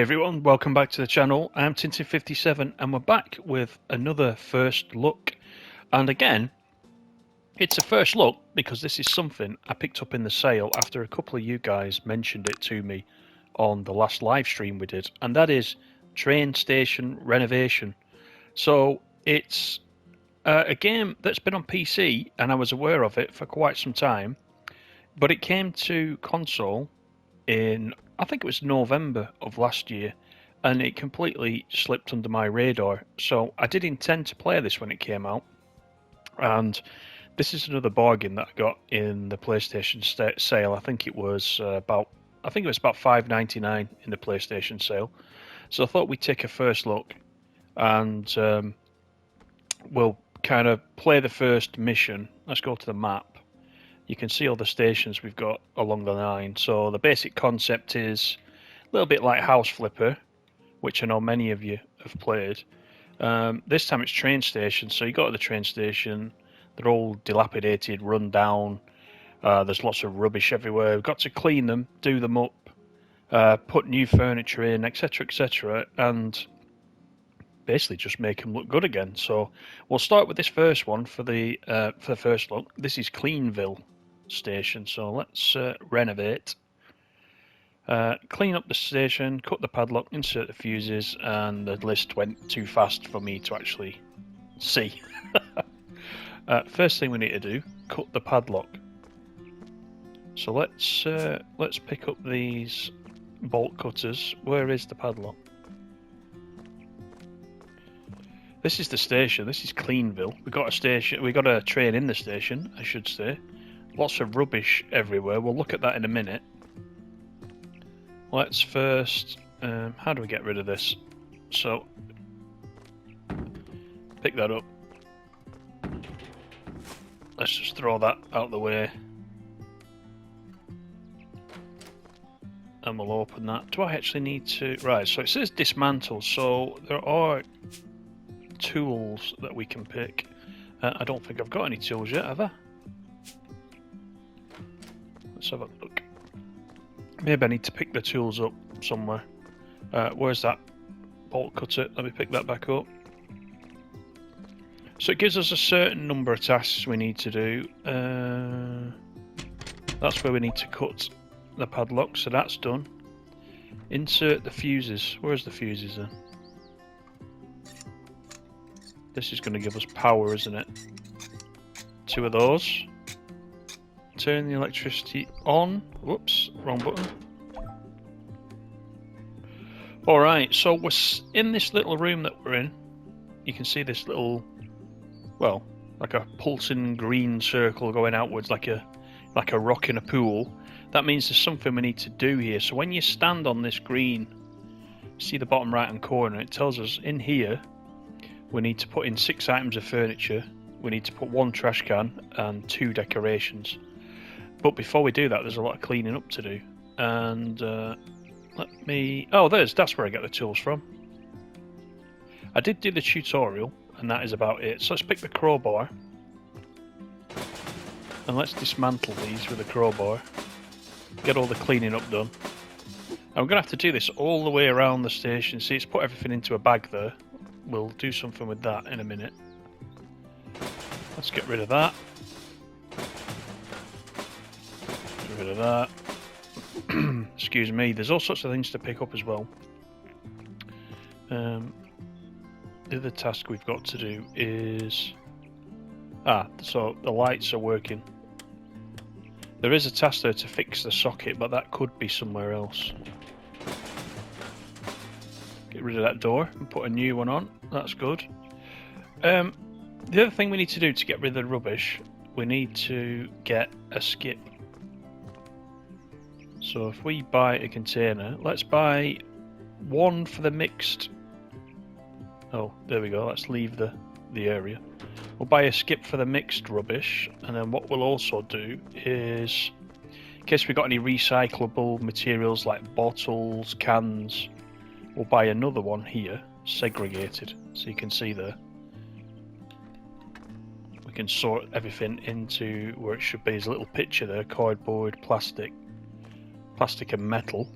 everyone, welcome back to the channel. I'm Tintin57 and we're back with another first look. And again, it's a first look because this is something I picked up in the sale after a couple of you guys mentioned it to me on the last live stream we did, and that is Train Station Renovation. So it's a game that's been on PC and I was aware of it for quite some time, but it came to console in, I think it was November of last year, and it completely slipped under my radar. So I did intend to play this when it came out, and this is another bargain that I got in the PlayStation sale. I think it was about $5.99 in the PlayStation sale. So I thought we'd take a first look, and we'll kind of play the first mission. Let's go to the map. You can see all the stations we've got along the line. So the basic concept is a little bit like House Flipper, which I know many of you have played. This time it's train stations. So you go to the train station, they're all dilapidated, run down. There's lots of rubbish everywhere. We've got to clean them, do them up, put new furniture in, etc., etc., and basically just make them look good again. So we'll start with this first one for the first look. This is Cleanville Station, so let's renovate. Clean up the station, cut the padlock, insert the fuses, and the list went too fast for me to actually see. First thing we need to do, cut the padlock. So let's pick up these bolt cutters. Where is the padlock? This is the station. This is Cleanville. We got a station. We got a train in the station, I should say. Lots of rubbish everywhere. We'll look at that in a minute. Let's first. How do we get rid of this? So pick that up. Let's just throw that out the way, and we'll open that. Do I actually need to? Right. So it says dismantle. So there are tools that we can pick. I don't think I've got any tools yet, have I? Let's have a look. Maybe I need to pick the tools up somewhere. Where's that bolt cutter? Let me pick that back up. So it gives us a certain number of tasks we need to do. That's where we need to cut the padlock, so that's done. Insert the fuses. Where's the fuses then? This is going to give us power, isn't it? 2 of those. Turn the electricity on. Whoops, wrong button. Alright, so we're in this little room that we're in. You can see this little, well, like a pulsing green circle going outwards like a rock in a pool. That means there's something we need to do here. So when you stand on this green, see the bottom right hand corner, it tells us in here we need to put in 6 items of furniture, we need to put 1 trash can and 2 decorations. But before we do that, there's a lot of cleaning up to do. And let me... Oh, that's where I get the tools from. I did do the tutorial, and that is about it. So let's pick the crowbar. And let's dismantle these with a crowbar. Get all the cleaning up done. And we're going to have to do this all the way around the station. See, it's put everything into a bag there. We'll do something with that in a minute. Let's get rid of that. Get rid of that. Excuse me. There's all sorts of things to pick up as well. The other task we've got to do is... so the lights are working. There is a task there to fix the socket, but that could be somewhere else. Get rid of that door and put a new one on. That's good. The other thing we need to do to get rid of the rubbish, we need to get a skip. So if we buy a container, let's buy 1 for the mixed... Oh, there we go. Let's leave the area. We'll buy a skip for the mixed rubbish, and then what we'll also do is, in case we've got any recyclable materials like bottles, cans, we'll buy another one here, segregated, so you can see there. We can sort everything into where it should be. There's a little picture there, cardboard, plastic and metal.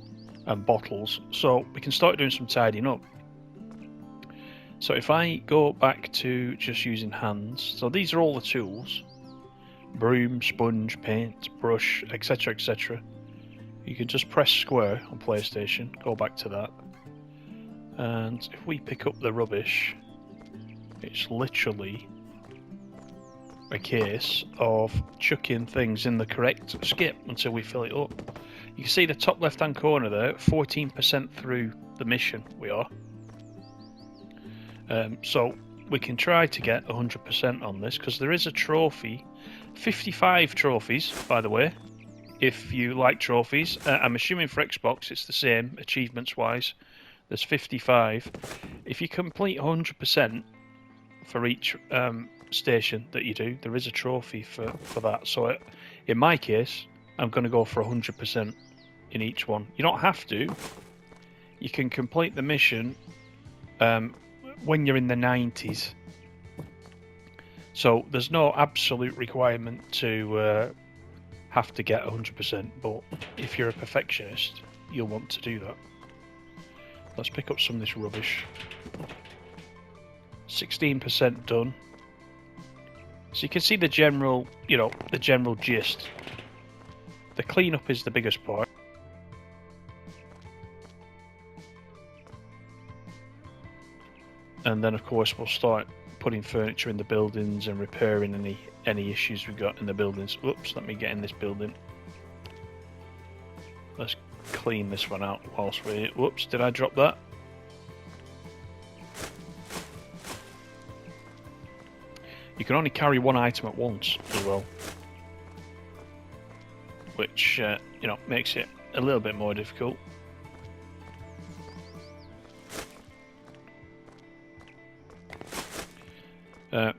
and bottles, so we can start doing some tidying up. So if I go back to just using hands, so these are all the tools: broom, sponge, paint, brush, etc, etc. You can just press square on PlayStation, go back to that, and if we pick up the rubbish, it's literally a case of chucking things in the correct skip until we fill it up. You can see the top left hand corner there, 14% through the mission we are. So we can try to get 100% on this, because there is a trophy, 55 trophies by the way, if you like trophies. I'm assuming for Xbox it's the same achievements wise. There's 55. If you complete 100% for each station that you do, there is a trophy for that. So in my case, I'm going to go for 100% in each one. You don't have to. You can complete the mission when you're in the 90s. So there's no absolute requirement to have to get 100%, but if you're a perfectionist, you'll want to do that. Let's pick up some of this rubbish. 16% done. So you can see the general, the general gist. The cleanup is the biggest part. And then of course we'll start putting furniture in the buildings and repairing any issues we've got in the buildings. Oops, let me get in this building. Let's clean this one out whilst we're here. Whoops, did I drop that? You can only carry one item at once as well, which makes it a little bit more difficult.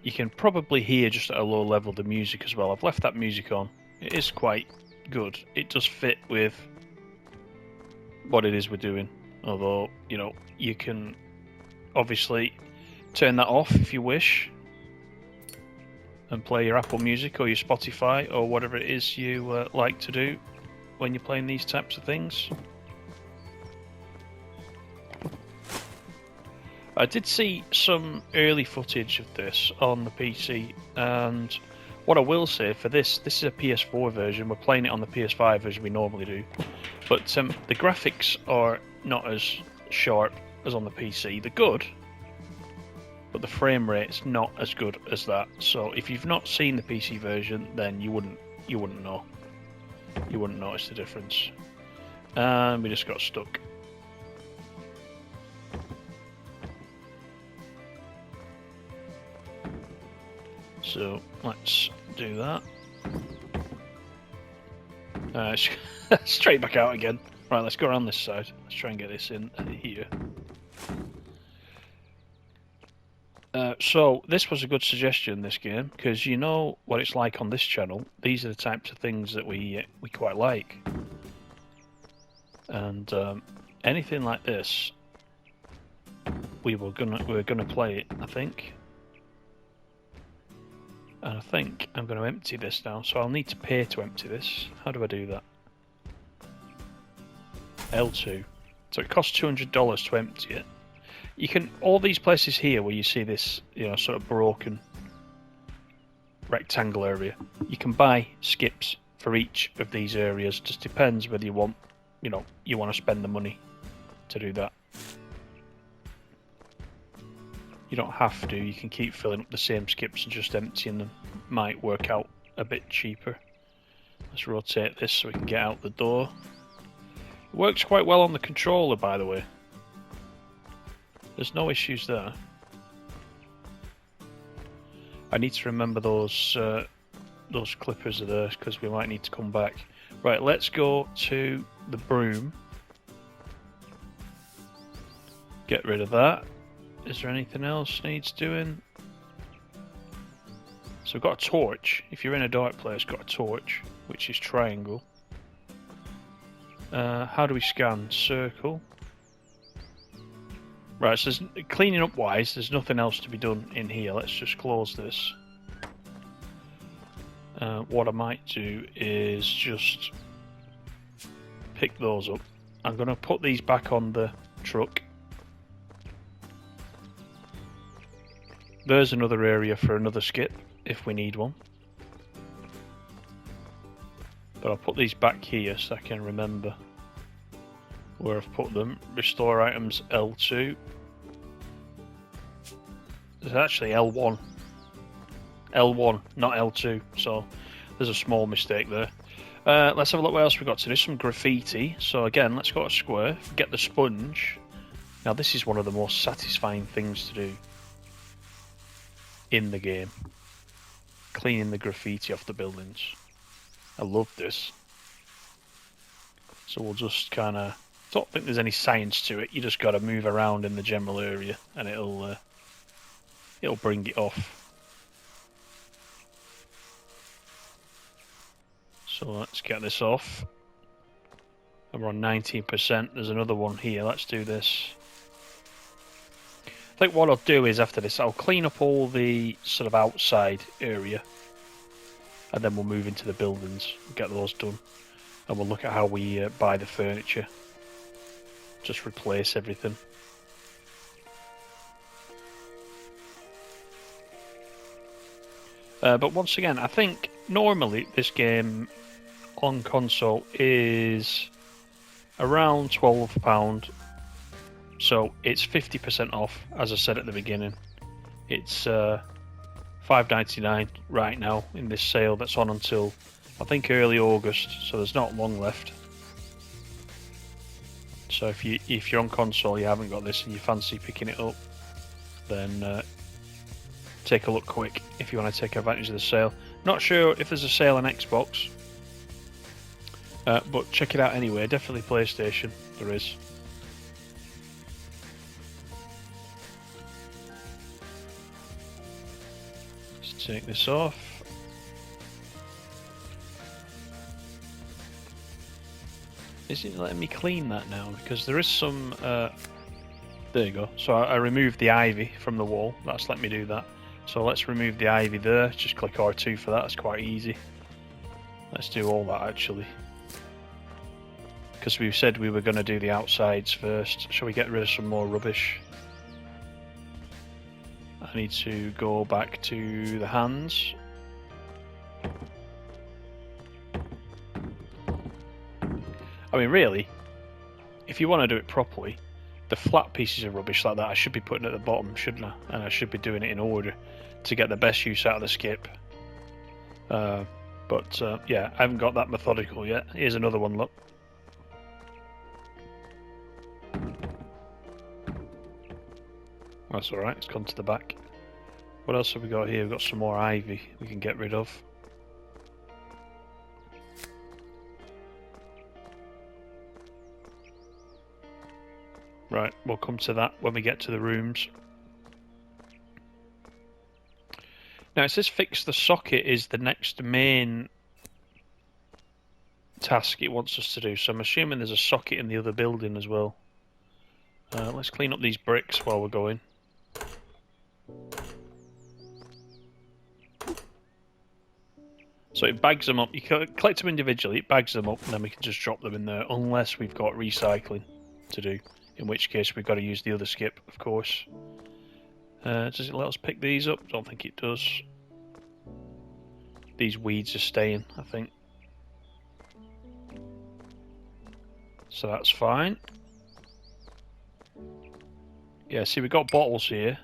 You can probably hear just at a low level the music as well. I've left that music on. It is quite good. It does fit with what it is we're doing. Although, you can obviously turn that off if you wish and play your Apple Music or your Spotify or whatever it is you like to do when you're playing these types of things. I did see some early footage of this on the PC, and what I will say for this is a PS4 version. We're playing it on the PS5 version we normally do, but the graphics are not as sharp as on the PC. They're good, but the frame rate's not as good as that. So if you've not seen the PC version, then you wouldn't know. You wouldn't notice the difference. And we just got stuck. So let's do that. Straight back out again. Right, let's go around this side. Let's try and get this in here. So this was a good suggestion, this game, because you know what it's like on this channel. These are the types of things that we quite like, and anything like this, we're gonna play it, I think. And I think I'm going to empty this now, so I'll need to pay to empty this. How do I do that? L2. So it costs $200 to empty it. You can, all these places here where you see this, sort of broken rectangle area, you can buy skips for each of these areas. Just depends whether you want, you want to spend the money to do that. You don't have to, you can keep filling up the same skips and just emptying them. Might work out a bit cheaper. Let's rotate this so we can get out the door. It works quite well on the controller, by the way. There's no issues there. I need to remember those clippers are there, because we might need to come back. Right, let's go to the broom. Get rid of that. Is there anything else needs doing? So we've got a torch. If you're in a dark place, got a torch, which is triangle. How do we scan? Circle. Right, so cleaning up wise, there's nothing else to be done in here. Let's just close this. What I might do is just pick those up I'm going to put these back on the truck. There's another area for another skip if we need one. But I'll put these back here so I can remember where I've put them. Restore items L2. It's actually L1. L1, not L2. So there's a small mistake there. Let's have a look what else we've got to do. Some graffiti. So again, let's go to square. Get the sponge. Now this is one of the most satisfying things to do in the game. Cleaning the graffiti off the buildings. I love this. So we'll just kind of... don't think there's any science to it. You just got to move around in the general area and it'll bring it off. So let's get this off. And we're on 19%. There's another one here. Let's do this. I think what I'll do is after this, I'll clean up all the sort of outside area. And then we'll move into the buildings and get those done. And we'll look at how we buy the furniture. Just replace everything. But once again, I think normally this game on console is around £12. So it's 50% off, as I said at the beginning. It's $5.99 right now in this sale that's on until I think early August, so there's not long left. So if you're on console, you haven't got this and you fancy picking it up, then take a look quick if you want to take advantage of the sale. Not sure if there's a sale on Xbox, but check it out anyway. Definitely PlayStation, there is. Let's take this off. Is it letting me clean that now? Because there is some... there you go. So I removed the ivy from the wall. That's let me do that. So let's remove the ivy there. Just click R2 for that. It's quite easy. Let's do all that actually. Because we said we were going to do the outsides first. Shall we get rid of some more rubbish? I need to go back to the hands. I mean, really, if you want to do it properly, the flat pieces of rubbish like that I should be putting at the bottom, shouldn't I? And I should be doing it in order to get the best use out of the skip. But yeah, I haven't got that methodical yet. Here's another one, look. That's alright, it's gone to the back. What else have we got here? We've got some more ivy we can get rid of. Right, we'll come to that when we get to the rooms. Now it says fix the socket is the next main task it wants us to do, so I'm assuming there's a socket in the other building as well. Let's clean up these bricks while we're going. So it bags them up. You can collect them individually, it bags them up, and then we can just drop them in there, unless we've got recycling to do. In which case we've got to use the other skip, of course. Does it let us pick these up? Don't think it does. These weeds are staying, I think. So that's fine. Yeah, see we've got bottles here.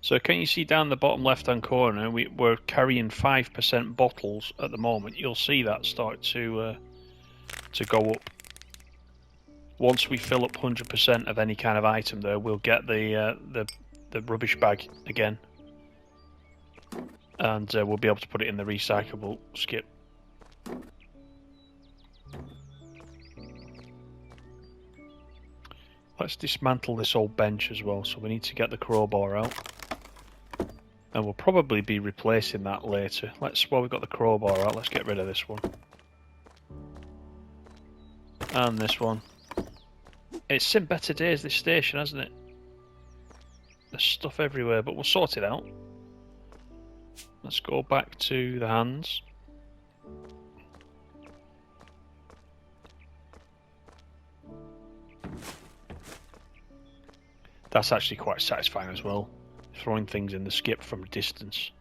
So can you see down the bottom left hand corner, we're carrying 5% bottles at the moment. You'll see that start to go up. Once we fill up 100% of any kind of item there, we'll get the rubbish bag again. And we'll be able to put it in the recyclable skip. Let's dismantle this old bench as well, so we need to get the crowbar out. And we'll probably be replacing that later. While we've got the crowbar out, let's get rid of this one. And this one. It's seen better days, this station, hasn't it? There's stuff everywhere, but we'll sort it out. Let's go back to the hands. That's actually quite satisfying as well, throwing things in the skip from a distance.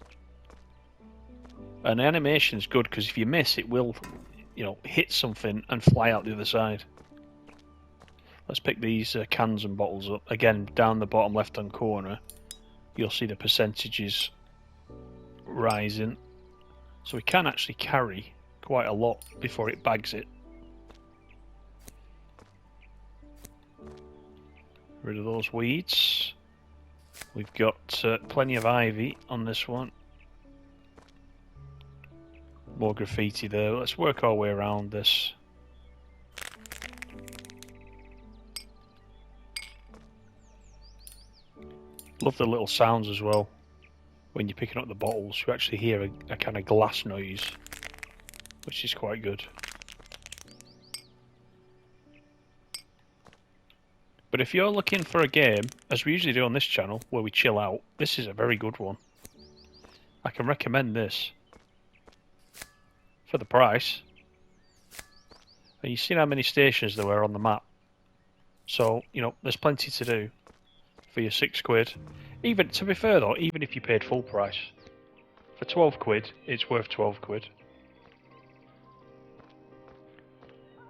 And the animation is good because if you miss, it will, hit something and fly out the other side. Let's pick these cans and bottles up. Again, down the bottom left-hand corner, you'll see the percentages rising. So we can actually carry quite a lot before it bags it. Rid of those weeds. We've got plenty of ivy on this one. More graffiti there. Let's work our way around this. Love the little sounds as well. When you're picking up the bottles, you actually hear a kind of glass noise, which is quite good. But if you're looking for a game, as we usually do on this channel, where we chill out, this is a very good one. I can recommend this. For the price. And you've seen how many stations there were on the map. So, there's plenty to do for your £6. Even, to be fair though, even if you paid full price, for 12 quid, it's worth 12 quid.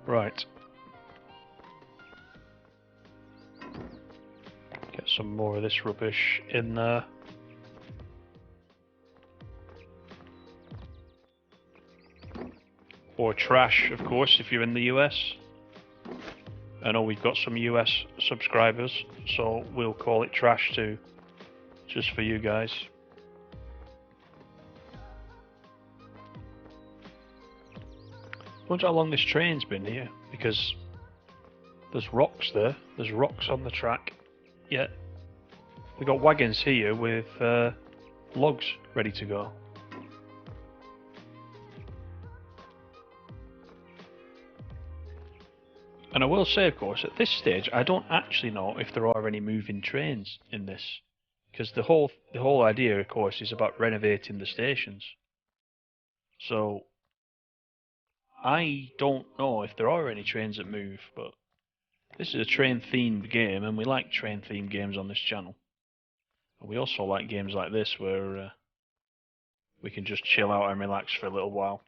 Right. Get some more of this rubbish in there. Or trash, of course, if you're in the US. I know we've got some US subscribers, so we'll call it trash too, just for you guys. I wonder how long this train's been here, because there's rocks there. There's rocks on the track. Yeah. We've got wagons here with logs ready to go. And I will say, of course, at this stage, I don't actually know if there are any moving trains in this, because the whole idea, of course, is about renovating the stations. So I don't know if there are any trains that move, but this is a train-themed game, and we like train-themed games on this channel. And we also like games like this where we can just chill out and relax for a little while.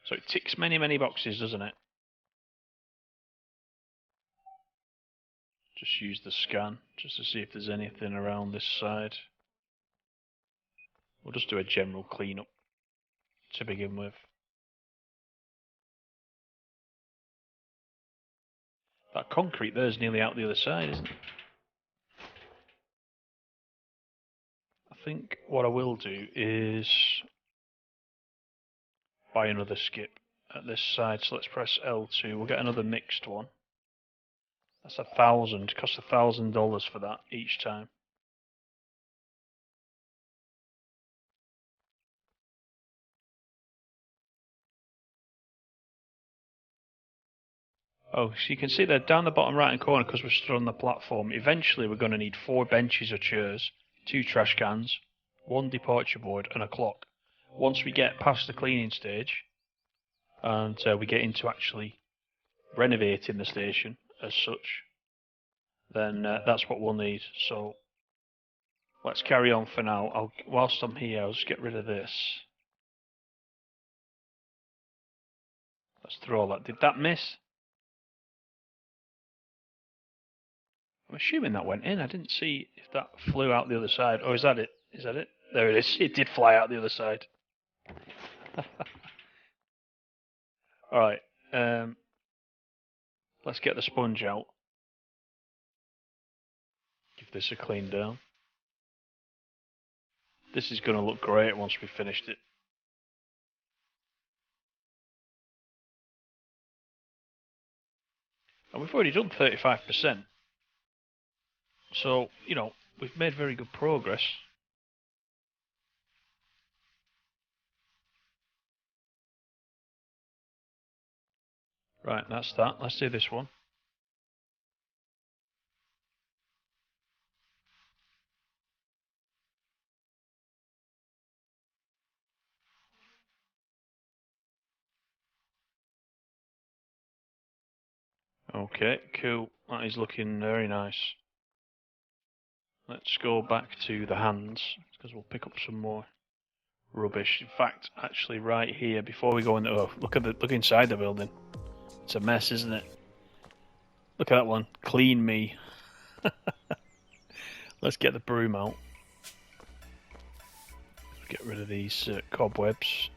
So it ticks many, many boxes, doesn't it? Just use the scan, just to see if there's anything around this side. We'll just do a general cleanup to begin with. That concrete there's nearly out the other side, isn't it? I think what I will do is buy another skip at this side. So let's press L2. We'll get another mixed one. That's $1,000. Costs $1,000 for that each time. Oh, so you can see there down the bottom right hand corner, because we're stood on the platform, eventually we're going to need 4 benches or chairs, 2 trash cans, 1 departure board and a clock. Once we get past the cleaning stage and we get into actually renovating the station as such, then that's what we'll need. So let's carry on for now. Whilst I'm here, I'll just get rid of this. Let's throw all that. Did that miss? I'm assuming that went in. I didn't see if that flew out the other side. Oh, is that it? Is that it? There it is. It did fly out the other side. Alright. Let's get the sponge out. Give this a clean down. This is going to look great once we've finished it. And we've already done 35%. So, we've made very good progress. Right, that's that. Let's do this one. Okay, cool. That is looking very nice. Let's go back to the hands, because we'll pick up some more rubbish. In fact, actually right here, before we go in, oh, look inside the building. It's a mess, isn't it? Look at that one. Clean me. Let's get the broom out. Get rid of these cobwebs.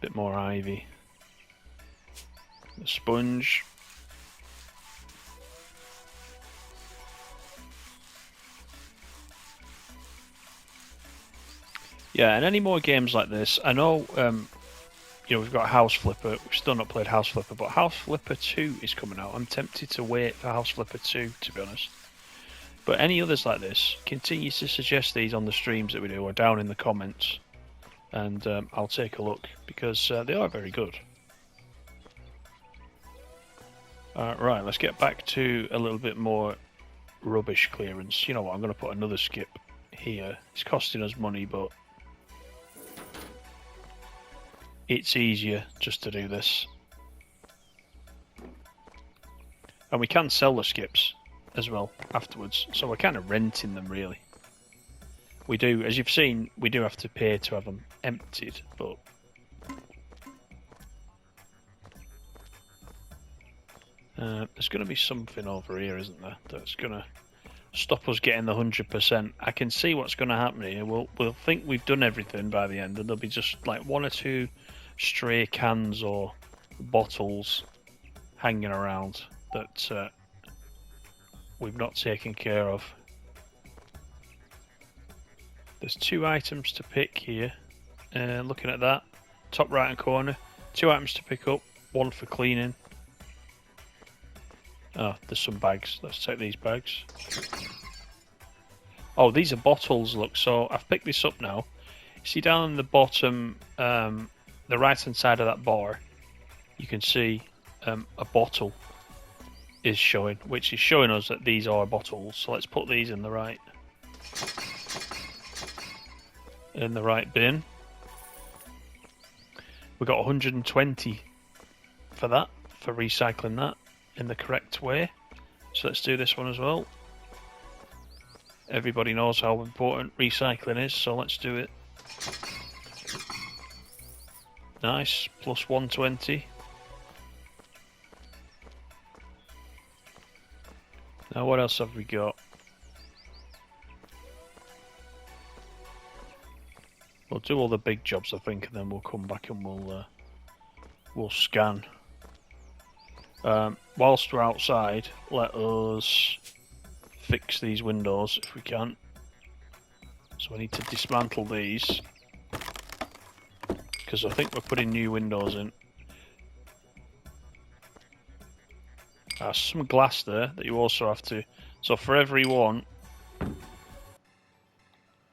Bit more ivy. The sponge. Yeah, and any more games like this, I know, you know, we've got House Flipper. We've still not played House Flipper, but House Flipper 2 is coming out. I'm tempted to wait for House Flipper 2, to be honest. But any others like this, continue to suggest these on the streams that we do or down in the comments. And I'll take a look, because they are very good. Right, let's get back to a little bit more rubbish clearance. You know what, I'm going to put another skip here. It's costing us money, but it's easier just to do this. And we can sell the skips as well afterwards, so we're kind of renting them really. We do, as you've seen, we do have to pay to have them emptied, but there's going to be something over here, isn't there, that's going to stop us getting the 100%. I can see what's going to happen here. We'll think we've done everything by the end, and there'll be just like one or two stray cans or bottles hanging around that we've not taken care of. There's 2 items to pick here. Looking at that, top right hand corner, 2 items to pick up, 1 for cleaning. Oh, there's some bags. Let's take these bags. Oh, these are bottles, look. So I've picked this up now. See down in the bottom, the right hand side of that bar, you can see a bottle is showing, which is showing us that these are bottles. So let's put these in the right bin. We got 120 for that, for recycling that in the correct way. So let's do this one as well. Everybody knows how important recycling is, so let's do it. Nice, plus 120. Now what else have we got? We'll do all the big jobs, I think, and then we'll come back and we'll scan. Whilst we're outside, let us fix these windows if we can. So I need to dismantle these, because I think we're putting new windows in. Some glass there that you also have to. So for every one,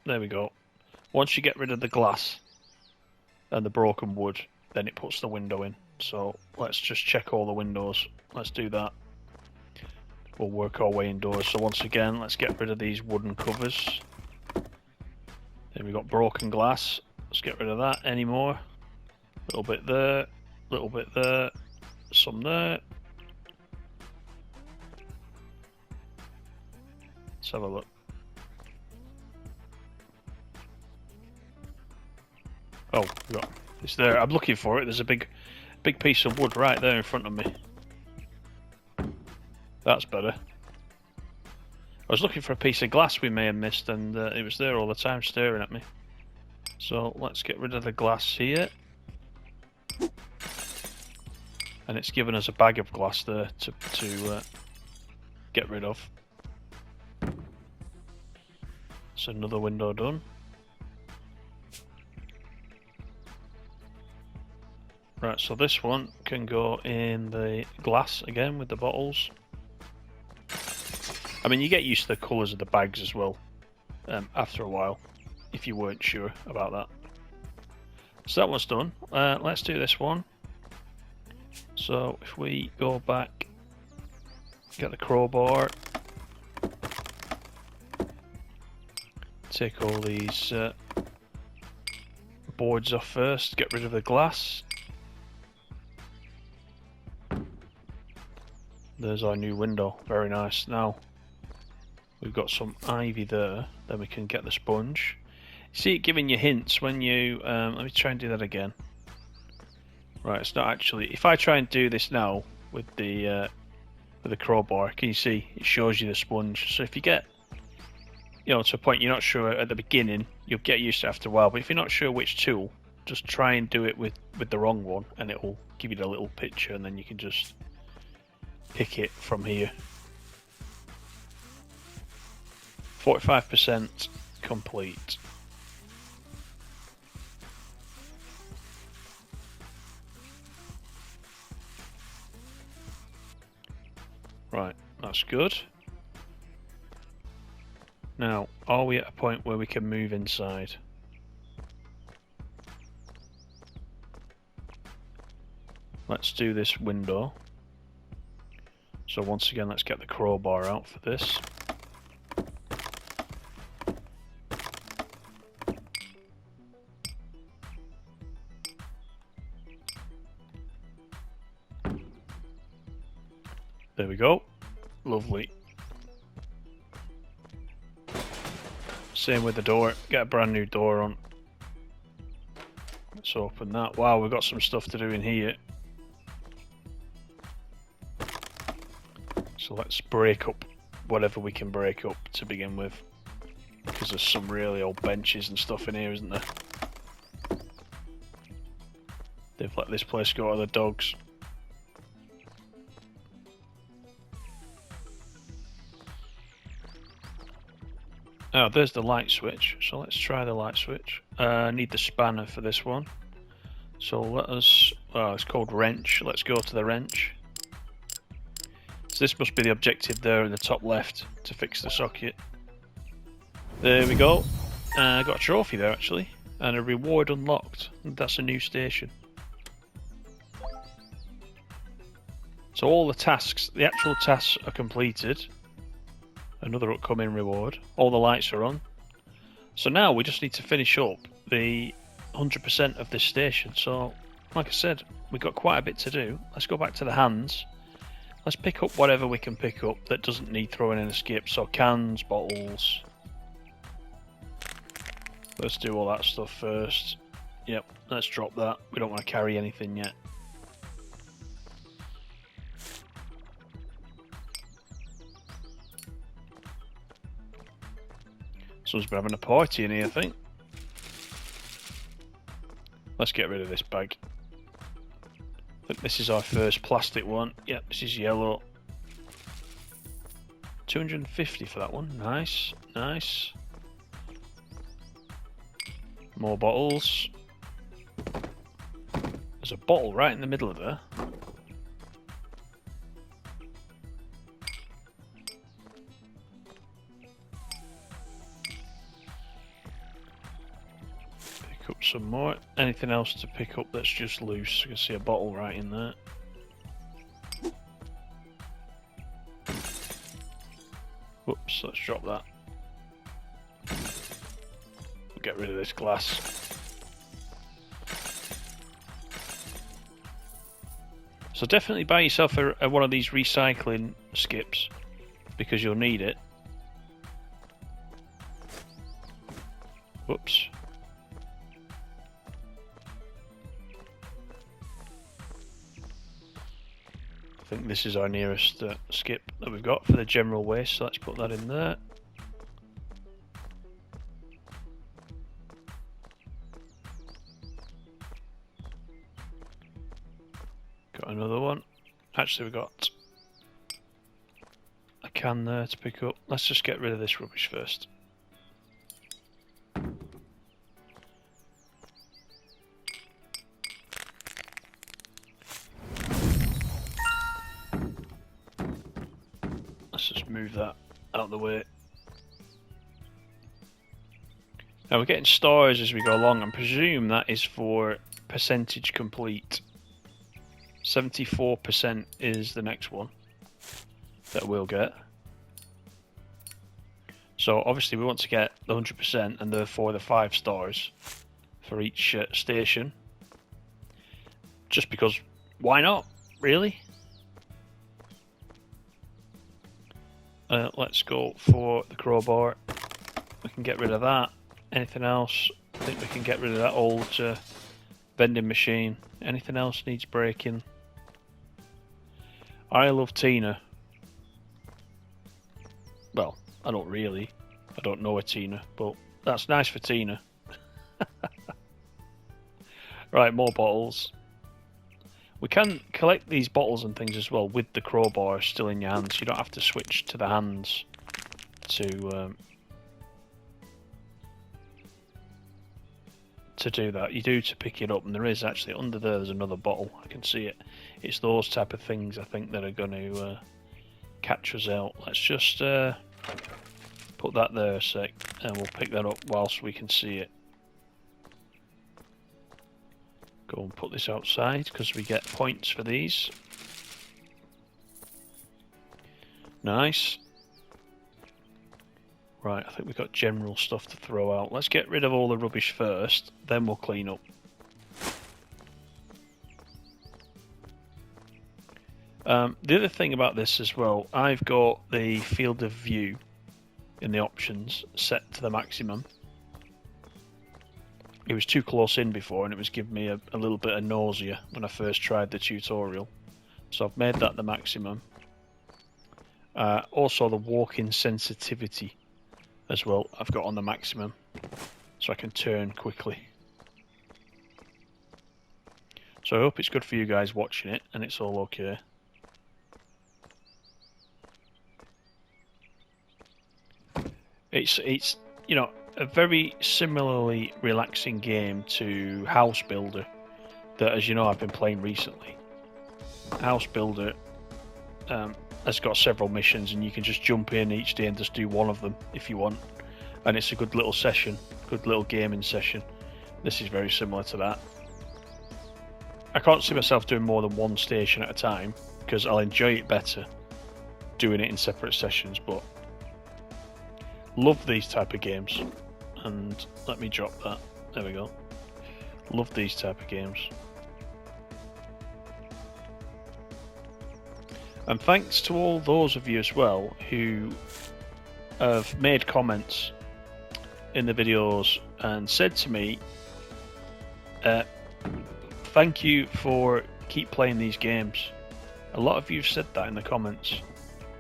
there we go. Once you get rid of the glass and the broken wood, then it puts the window in. So let's just check all the windows. Let's do that. We'll work our way indoors. So once again, let's get rid of these wooden covers. Then we've got broken glass. Let's get rid of that. Any more? A little bit there, a little bit there, some there. Let's have a look. Oh, we got it's there. I'm looking for it. There's a big piece of wood right there in front of me. That's better. I was looking for a piece of glass we may have missed, and it was there all the time staring at me. So let's get rid of the glass here. And it's given us a bag of glass there to get rid of. So another window done. Right, so this one can go in the glass again with the bottles. I mean, you get used to the colours of the bags as well after a while, if you weren't sure about that. So that one's done. Let's do this one. So if we go back, get the crowbar, take all these boards off first, get rid of the glass. There's our new window, very nice. Now we've got some ivy there, then we can get the sponge. See it giving you hints when you, let me try and do that again. Right, it's not actually, if I try and do this now with the crowbar, can you see it shows you the sponge? So if you get, you know, to a point you're not sure at the beginning, you'll get used to it after a while, but if you're not sure which tool, just try and do it with the wrong one and it will give you the little picture and then you can just pick it from here. 45% complete. Right, that's good. Now, are we at a point where we can move inside? Let's do this window. So once again, let's get the crowbar out for this. There we go. Lovely. Same with the door. Get a brand new door on. Let's open that. Wow, we've got some stuff to do in here. So let's break up whatever we can break up to begin with. Because there's some really old benches and stuff in here, isn't there? They've let this place go to the dogs. Oh, there's the light switch. So let's try the light switch. I need the spanner for this one. So let us... Oh, it's called wrench. Let's go to the wrench. So this must be the objective there in the top left to fix the socket. There we go. I got a trophy there actually. And a reward unlocked. That's a new station. So all the tasks, the actual tasks are completed. Another upcoming reward. All the lights are on. So now we just need to finish up the 100% of this station. So, like I said, we've got quite a bit to do. Let's go back to the hands. Let's pick up whatever we can pick up that doesn't need throwing in a skip. So cans, bottles. Let's do all that stuff first. Yep, let's drop that. We don't want to carry anything yet. Someone's been having a party in here, I think. Let's get rid of this bag. I think this is our first plastic one. Yep, this is yellow. 250 for that one. Nice, nice. More bottles. There's a bottle right in the middle of there. Pick up some more. Anything else to pick up that's just loose? I can see a bottle right in there. Whoops, let's drop that. We'll get rid of this glass. So definitely buy yourself one of these recycling skips because you'll need it. Whoops. I think this is our nearest skip that we've got for the general waste, so let's put that in there. Got another one. Actually, we've got a can there to pick up. Let's just get rid of this rubbish first. Let's just move that out of the way. Now we're getting stars as we go along. I presume that is for percentage complete. 74% is the next one that we'll get. So obviously we want to get the 100% and therefore the 5 stars for each station. Just because, why not, really? Let's go for the crowbar. We can get rid of that. Anything else? I think we can get rid of that old vending machine. Anything else needs breaking? I love Tina. Well, I don't really. I don't know a Tina, but that's nice for Tina. Right, more bottles. We can collect these bottles and things as well with the crowbar still in your hands. You don't have to switch to the hands to do that. You do to pick it up, and there is actually under there's another bottle. I can see it. It's those type of things I think that are going to catch us out. Let's just put that there a sec, and we'll pick that up whilst we can see it. Go and put this outside because we get points for these. Nice. Right, I think we've got general stuff to throw out. Let's get rid of all the rubbish first, then we'll clean up. The other thing about this as well, I've got the field of view in the options set to the maximum. It was too close in before and it was giving me a little bit of nausea when I first tried the tutorial. So I've made that the maximum. Also the walking sensitivity as well I've got on the maximum, so I can turn quickly. So I hope it's good for you guys watching it and it's all okay. It's you know, a very similarly relaxing game to House Builder that, as you know, I've been playing recently. House Builder has got several missions and you can just jump in each day and just do one of them if you want, and it's a good little session, good little gaming session. This is very similar to that. I can't see myself doing more than one station at a time because I'll enjoy it better doing it in separate sessions, but love these type of games. And let me drop that, there we go. Love these type of games. And thanks to all those of you as well who have made comments in the videos and said to me, thank you for keep playing these games. A lot of you said that in the comments,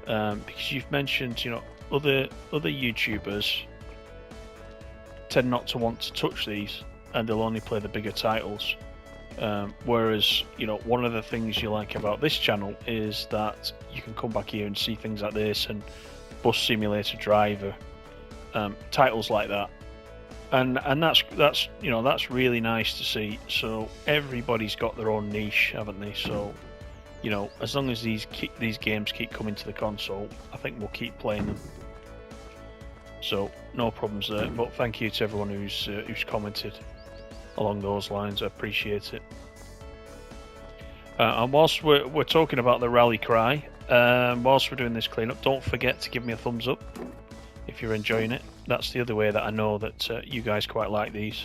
because you've mentioned, you know, other YouTubers tend not to want to touch these and they'll only play the bigger titles. Whereas, you know, one of the things you like about this channel is that you can come back here and see things like this and Bus Simulator Driver, titles like that, and that's you know, that's really nice to see. So everybody's got their own niche, haven't they? So, you know, as long as these games keep coming to the console, I think we'll keep playing them. So no problems there. But thank you to everyone who's commented along those lines. I appreciate it. And whilst we're talking about the rally cry, whilst we're doing this cleanup, don't forget to give me a thumbs up if you're enjoying it. That's the other way that I know that you guys quite like these.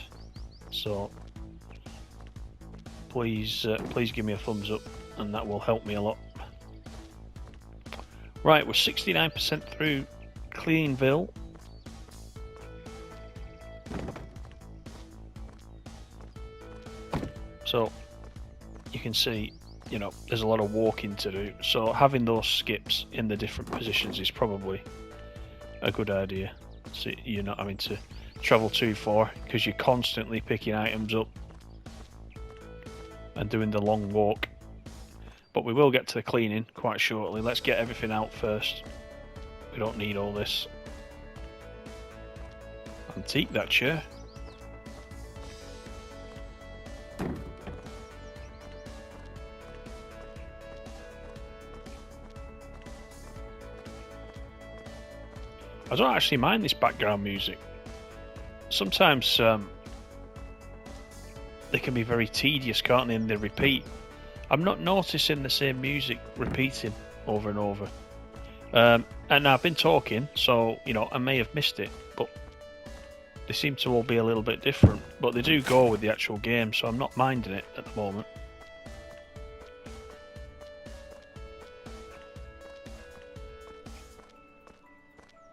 So please give me a thumbs up, and that will help me a lot. Right, we're 69% through Cleanville. So you can see, you know, there's a lot of walking to do. So having those skips in the different positions is probably a good idea. So you're not having to travel too far because you're constantly picking items up and doing the long walk. But we will get to the cleaning quite shortly. Let's get everything out first. We don't need all this. Antique, that chair. I don't actually mind this background music. Sometimes they can be very tedious, can't they, and they repeat. I'm not noticing the same music repeating over and over. And I've been talking, so, you know, I may have missed it, but They seem to all be a little bit different, but they do go with the actual game, so I'm not minding it at the moment.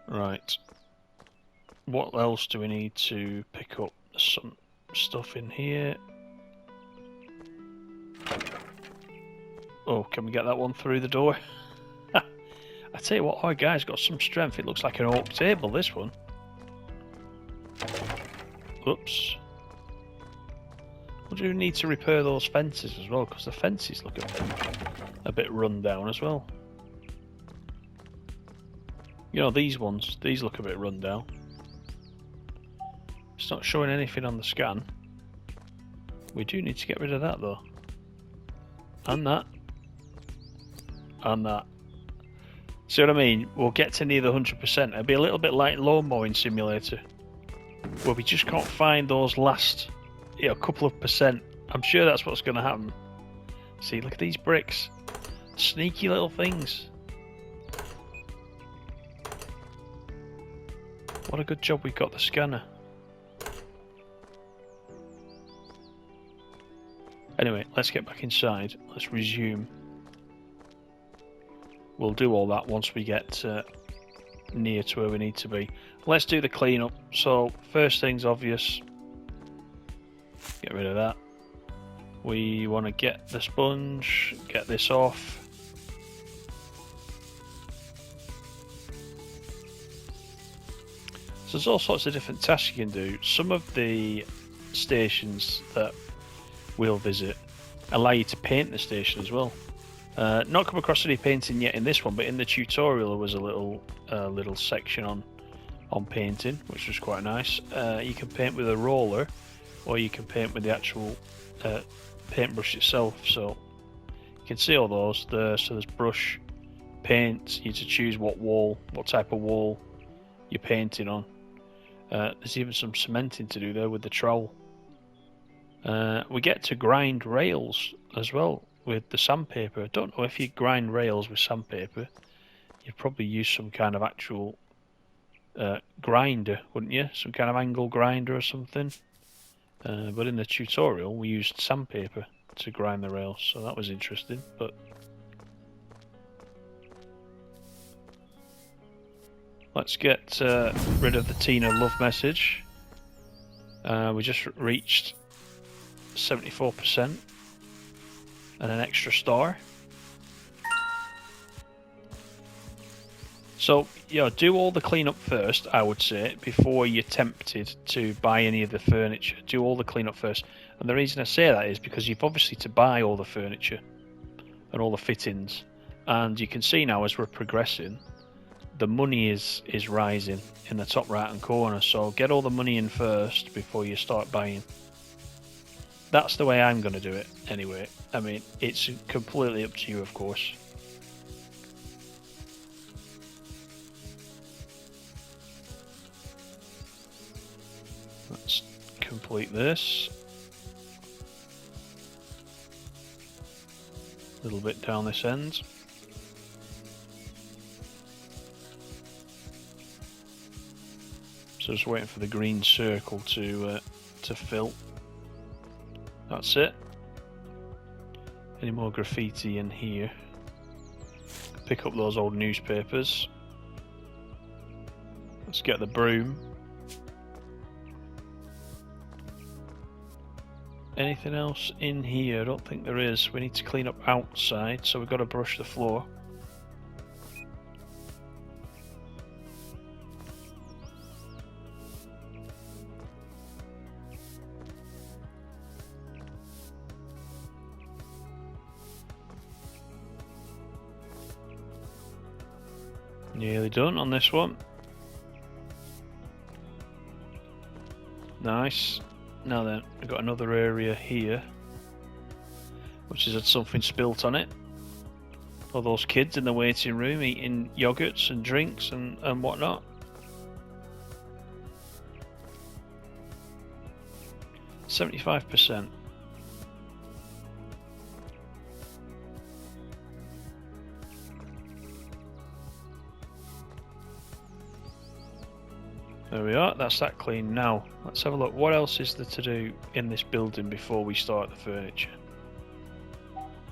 Right. What else do we need to pick up? Some stuff in here. Oh, can we get that one through the door? I tell you what, our guy's got some strength. It looks like an oak table, this one. Whoops. We'll do need to repair those fences as well, because the fences look a bit run down as well. You know, these ones, these look a bit run down. It's not showing anything on the scan. We do need to get rid of that though. And that. And that. See what I mean? We'll get to near the 100%. It'll be a little bit like Lawn Mowing Simulator, where we just can't find those last, couple of percent. I'm sure that's what's going to happen. See, look at these bricks. Sneaky little things. What a good job we've got the scanner. Anyway, let's get back inside. Let's resume. We'll do all that once we get near to where we need to be. Let's do the cleanup. So, first thing's obvious. Get rid of that. We want to get the sponge, get this off. So there's all sorts of different tasks you can do. Some of the stations that we'll visit allow you to paint the station as well. Not come across any painting yet in this one, but in the tutorial there was a little section on painting, which was quite nice. You can paint with a roller, or you can paint with the actual paintbrush itself. So you can see all those there. So there's brush, paint. You need to choose what type of wall you're painting on. There's even some cementing to do there with the trowel. We get to grind rails as well with the sandpaper. I don't know if you grind rails with sandpaper. You'd probably use some kind of actual grinder, wouldn't you? Some kind of angle grinder or something. But in the tutorial we used sandpaper to grind the rails, so that was interesting. But let's get rid of the Tina love message. We just reached 74% and an extra star. So, do all the cleanup first, I would say, before you're tempted to buy any of the furniture. Do all the cleanup first. And the reason I say that is because you've obviously to buy all the furniture and all the fittings. And you can see now as we're progressing, the money is rising in the top right hand corner. So get all the money in first before you start buying. That's the way I'm going to do it anyway. I mean, it's completely up to you, of course. Let's complete this. A little bit down this end. So just waiting for the green circle to fill. That's it. Any more graffiti in here? Pick up those old newspapers. Let's get the broom. Anything else in here? I don't think there is. We need to clean up outside, so we've got to brush the floor. Nearly done on this one. Nice. Now then, we've got another area here which has had something spilt on it. All those kids in the waiting room eating yogurts and drinks and whatnot. %75. There we are, that's that clean now. Let's have a look. What else is there to do in this building before we start the furniture?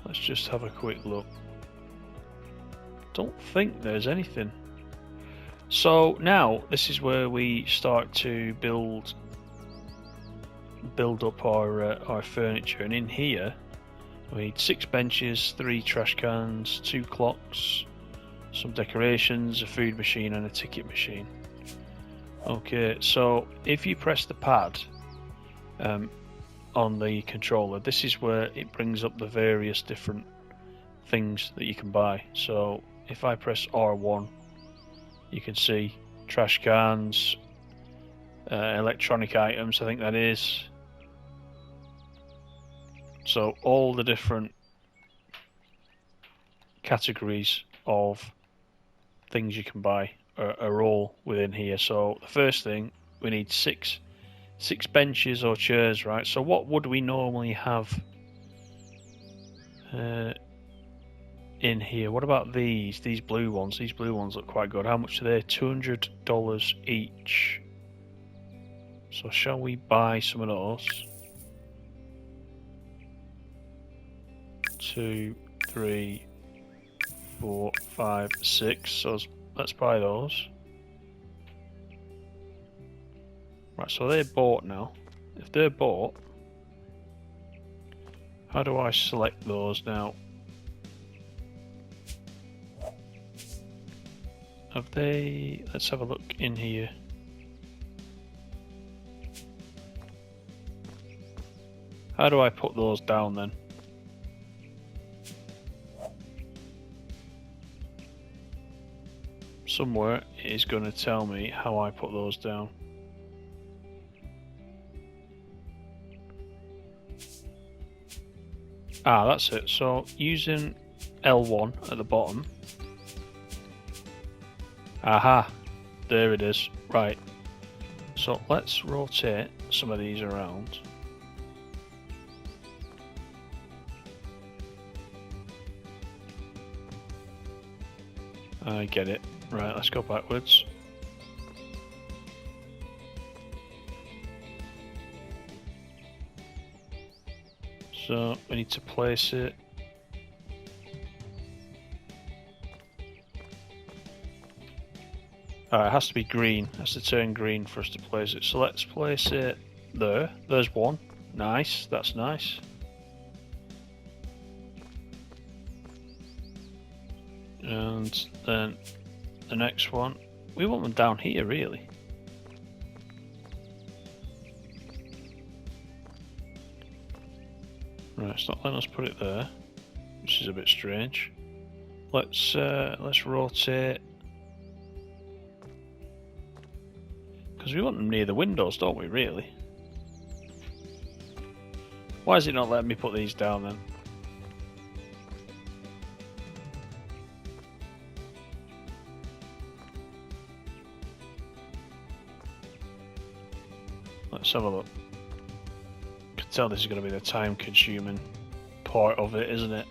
Let's just have a quick look. Don't think there's anything. So now this is where we start to build up our furniture, and in here we need 6 benches, 3 trash cans, 2 clocks, some decorations, a food machine and a ticket machine. Okay, so if you press the pad on the controller, this is where it brings up the various different things that you can buy. So if I press R1, you can see trash cans, electronic items, I think that is. So all the different categories of things you can buy are all within here. So the first thing, we need six benches or chairs, right? So what would we normally have in here? What about these blue ones? These blue ones look quite good. How much are they? $200 each. So shall we buy some of those? 2, 3, 4, 5, 6. So let's buy those. Right, so they're bought now. If they're bought, how do I select those now? Have they... Let's have a look in here. How do I put those down then? Somewhere it is going to tell me how I put those down. Ah, that's it. So using L1 at the bottom. Aha, there it is. Right. So let's rotate some of these around. I get it. Right, let's go backwards. So we need to place it. It has to be green. It has to turn green for us to place it. So let's place it there. There's one. Nice. That's nice. And then the next one. We want them down here, really. Right, it's not letting us put it there, which is a bit strange. Let's rotate, because we want them near the windows, don't we? Really? Why is it not letting me put these down then? Let's have a look. I can tell this is going to be the time-consuming part of it, isn't it?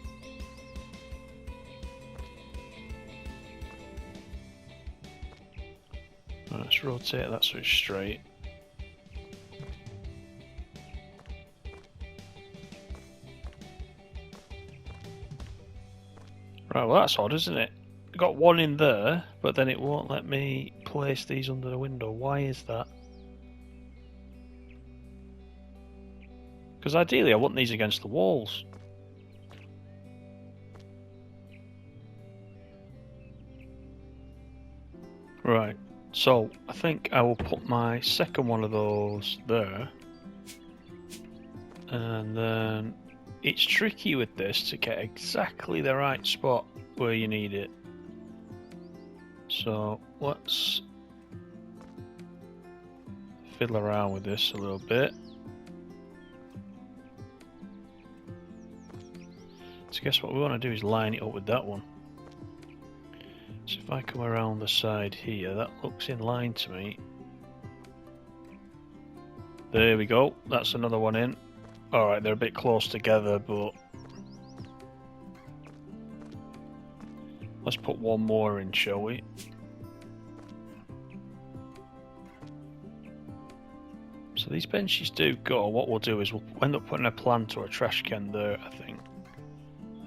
Right, let's rotate that so it's straight. Right, well that's odd, isn't it? I got one in there, but then it won't let me place these under the window. Why is that? Because ideally I want these against the walls. Right, so I think I will put my second one of those there. And then it's tricky with this to get exactly the right spot where you need it. So let's fiddle around with this a little bit. So guess what we want to do is line it up with that one. So if I come around the side here, that looks in line to me. There we go, that's another one in. Alright, they're a bit close together, but let's put one more in, shall we? these benches do go. What we'll do is we'll end up putting a plant or a trash can there, I think.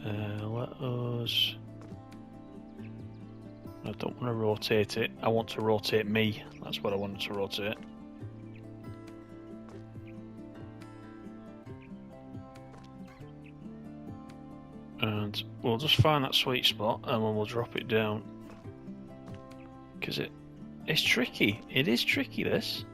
Let us... I don't want to rotate it. I want to rotate me. That's what I wanted to rotate. And we'll just find that sweet spot and then we'll drop it down. Because it's tricky. It is tricky, this.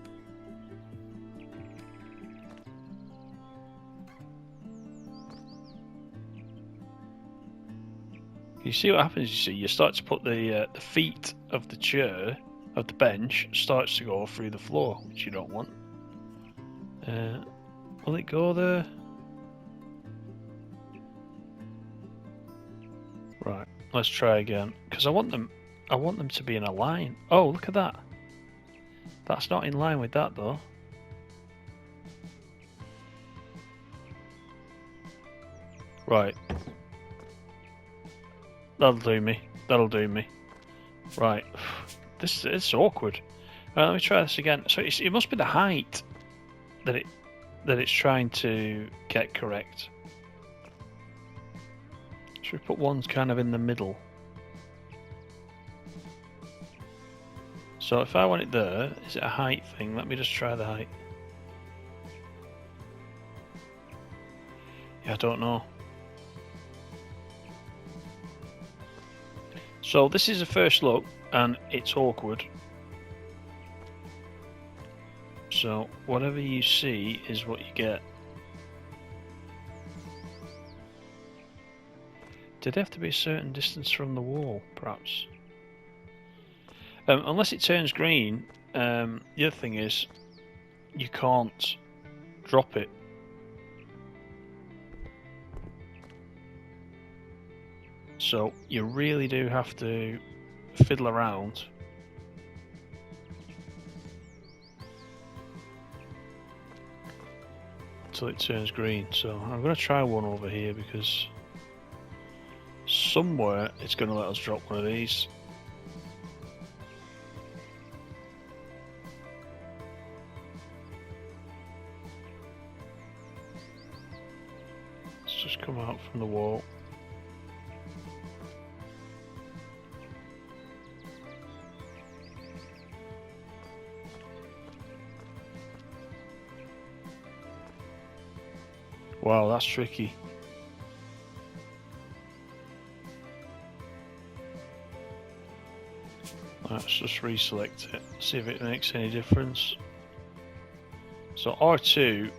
You see what happens, you see, you start to put the feet of the chair, of the bench, starts to go through the floor, which you don't want. Will it go there? Right, let's try again, because I want them to be in a line. Oh, look at that. That's not in line with that, though. Right. That'll do me. That'll do me. Right. This is awkward. Let me try this again. So it must be the height that it's trying to get correct. Should we put one kind of in the middle? So if I want it there, is it a height thing? Let me just try the height. Yeah, I don't know. So this is a first look, and it's awkward. So whatever you see is what you get. Did it have to be a certain distance from the wall, perhaps? Unless it turns green, the other thing is you can't drop it. So you really do have to fiddle around. Until it turns green. So I'm going to try one over here because somewhere it's going to let us drop one of these. Let's just come out from the wall. Wow, that's tricky. Let's just reselect it, see if it makes any difference. So R2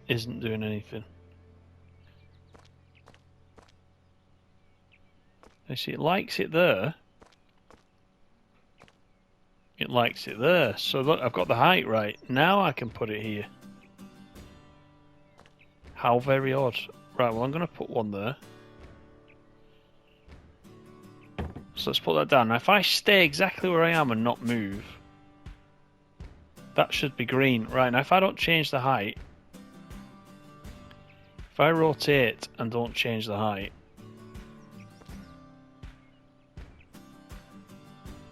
isn't doing anything. You see, it likes it there. It likes it there. So look, I've got the height right. Now I can put it here. How very odd. Right, well I'm going to put one there. So let's put that down. Now if I stay exactly where I am and not move, that should be green. Right, now if I don't change the height, if I rotate and don't change the height,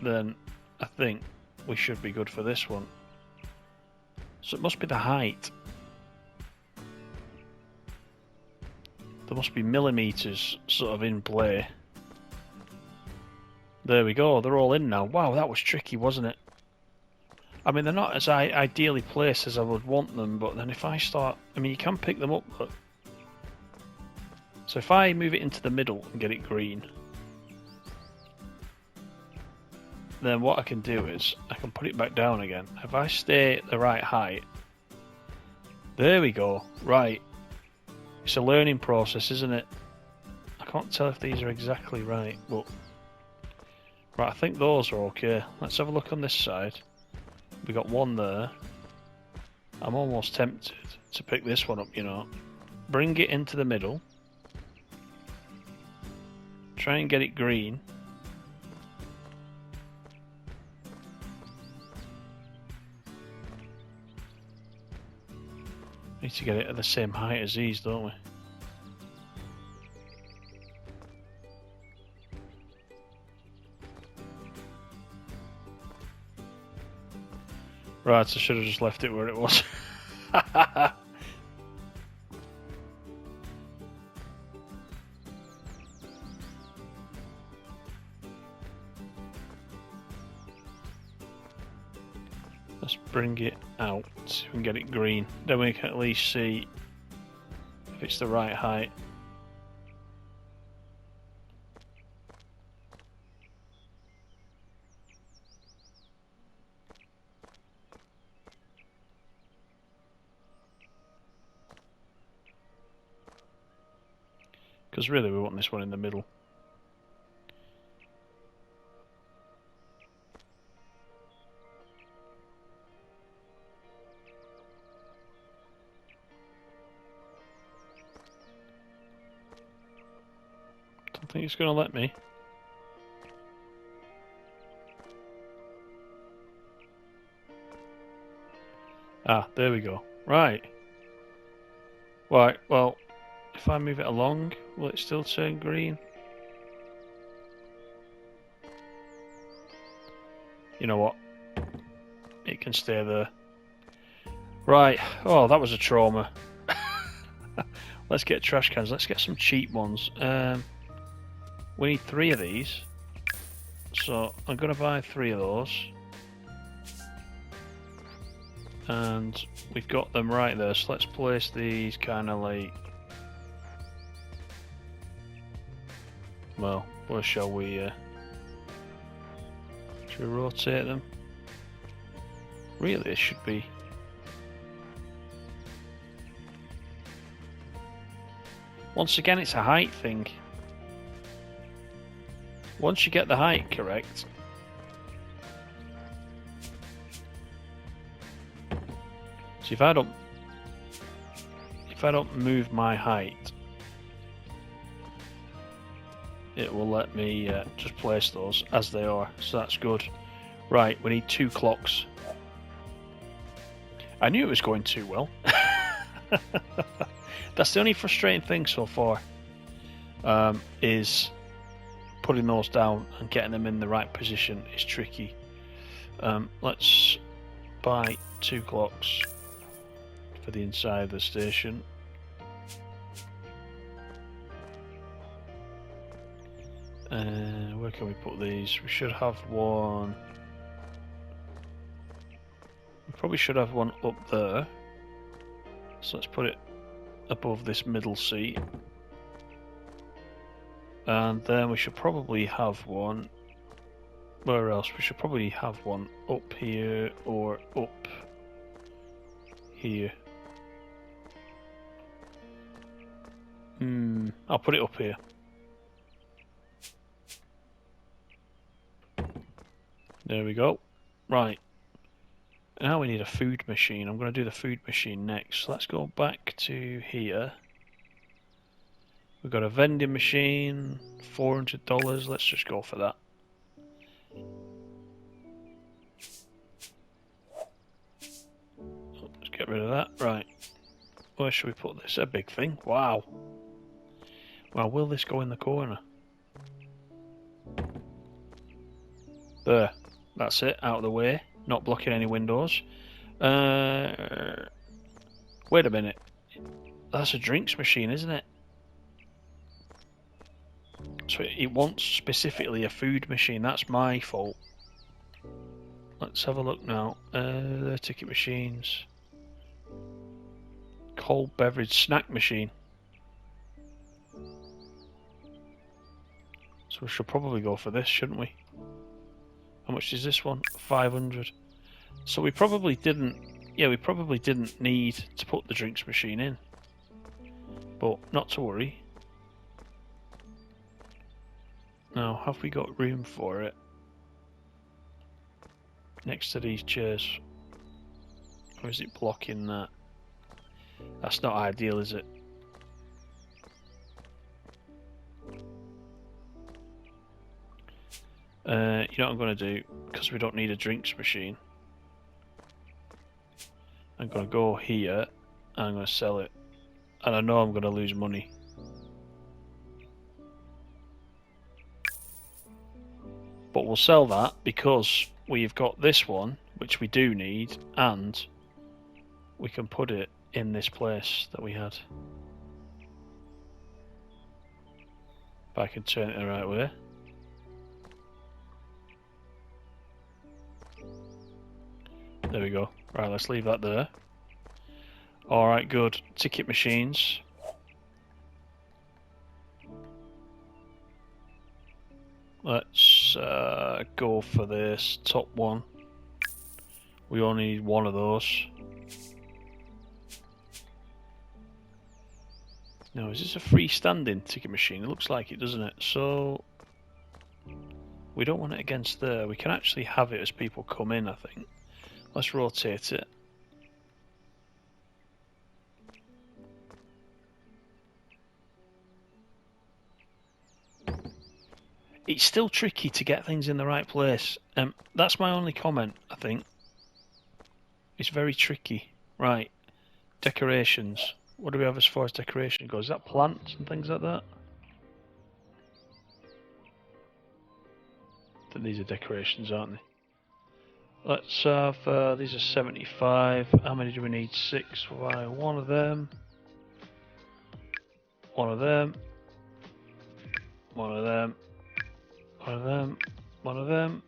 then I think we should be good for this one. So it must be the height. There must be millimeters sort of in play. There we go, they're all in now. Wow, that was tricky, wasn't it? I mean, they're not as ideally placed as I would want them, but then if I start... I mean, you can pick them up, but... So if I move it into the middle and get it green, then what I can do is, I can put it back down again. If I stay at the right height... There we go, right. It's a learning process, isn't it? I can't tell if these are exactly right, but... Right, I think those are okay. Let's have a look on this side. We got one there. I'm almost tempted to pick this one up, you know. Bring it into the middle. Try and get it green. Need to get it at the same height as these, don't we? Right, I should have just left it where it was. Let's bring it out so we can get it green. Then we can at least see if it's the right height. Because really we want this one in the middle. Don't think it's going to let me. Ah, there we go. Right. Right, well, if I move it along, will it still turn green? You know what? It can stay there. Right. Oh, that was a trauma. Let's get trash cans. Let's get some cheap ones. We need 3 of these. So I'm going to buy 3 of those. And we've got them right there. So let's place these kind of like... Well, where shall we... should we rotate them? Really, it should be... Once again, it's a height thing. Once you get the height correct... So if I don't move my height, it will let me just place those as they are. So that's good. Right, we need 2 clocks. I knew it was going too well. That's the only frustrating thing so far, is putting those down and getting them in the right position is tricky. Let's buy 2 clocks for the inside of the station. Where can we put these? We should have one. We probably should have one up there. So let's put it above this middle seat. And then we should probably have one. Where else? We should probably have one up here or up here. I'll put it up here. There we go. Right. Now we need a food machine. I'm going to do the food machine next. Let's go back to here. We've got a vending machine, $400. Let's just go for that. Let's get rid of that. Right. Where should we put this? A big thing. Wow. Well, will this go in the corner? There. That's it. Out of the way. Not blocking any windows. Wait a minute. That's a drinks machine, isn't it? So it wants specifically a food machine. That's my fault. Let's have a look now. The ticket machines. Cold beverage snack machine. So we should probably go for this, shouldn't we? How much is this one? 500. So we probably didn't... Yeah, we probably didn't need to put the drinks machine in. But not to worry. Now, have we got room for it? Next to these chairs. Or is it blocking that? That's not ideal, is it? You know what I'm going to do? Because we don't need a drinks machine. I'm going to go here and I'm going to sell it. And I know I'm going to lose money. But we'll sell that because we've got this one which we do need, and we can put it in this place that we had. If I can turn it the right way. There we go. Right, let's leave that there. Alright, good. Ticket machines. Let's go for this top one. We only need one of those. Now, is this a freestanding ticket machine? It looks like it, doesn't it? So, we don't want it against there. We can actually have it as people come in, I think. Let's rotate it. It's still tricky to get things in the right place. That's my only comment, I think. It's very tricky. Right, decorations. What do we have as far as decoration goes? Is that plants and things like that? I think these are decorations, aren't they? Let's have, these are 75. How many do we need? 6. Why, one of them. One of them. One of them. One of them. One of them.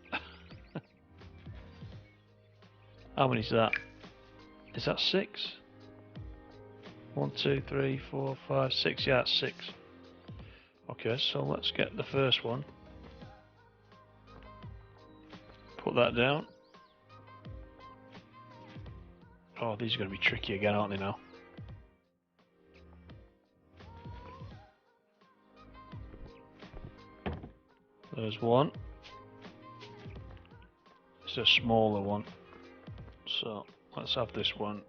How many is that? Is that 6? 1, 2, 3, 4, 5, 6. Yeah, that's 6. Okay, so let's get the first one. Put that down. Oh, these are going to be tricky again, aren't they now? There's one. It's a smaller one. So let's have this one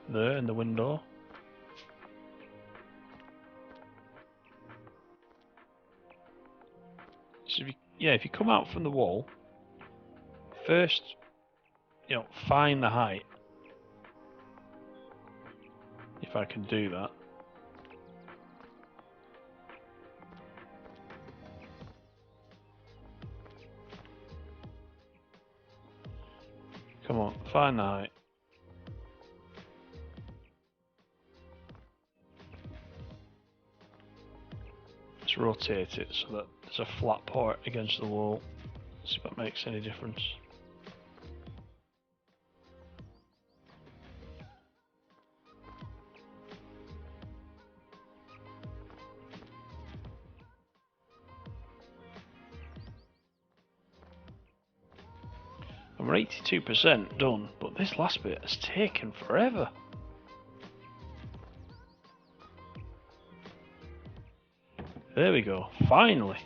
there in the window. So if you come out from the wall, first, find the height. If I can do that. Come on, find the height. Let's rotate it so that there's a flat part against the wall. See if that makes any difference. And we're 82% done, but this last bit has taken forever. There we go, finally.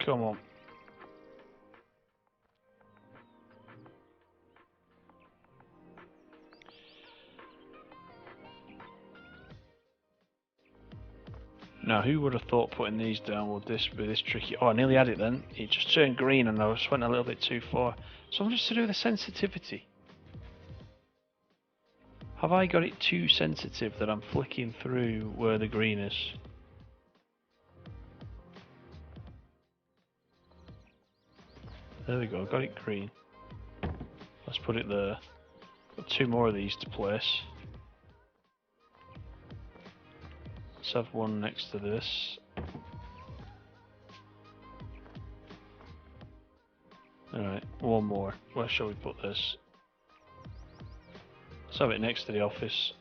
Come on. Now, who would have thought putting these down would be this tricky? Oh, I nearly had it then. It just turned green and I just went a little bit too far. So I'm just to do the sensitivity. Have I got it too sensitive that I'm flicking through where the green is? There we go, got it green. Let's put it there. Got 2 more of these to place. Let's have one next to this. Alright, one more. Where shall we put this? Let's have it next to the office.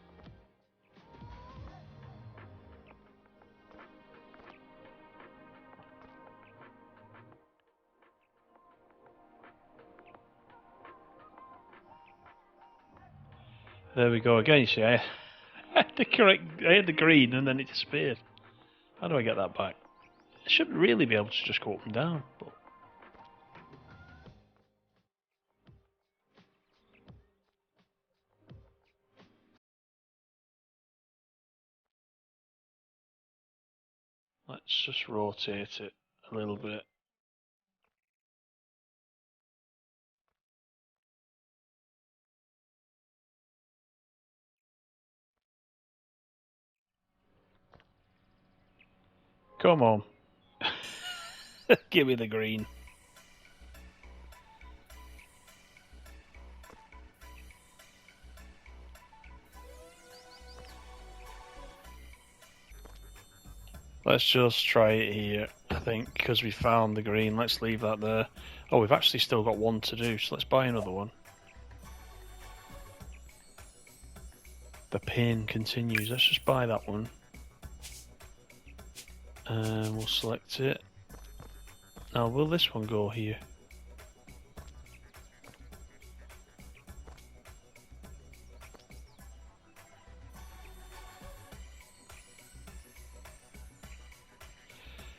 There we go again, you see, I had the green and then it disappeared. How do I get that back? I shouldn't really be able to just go up and down, but... Let's just rotate it a little bit. Come on. Give me the green. Let's just try it here, I think, because we found the green. Let's leave that there. Oh, we've actually still got one to do, so let's buy another one. The pain continues. Let's just buy that one. And we'll select it. Now, will this one go here?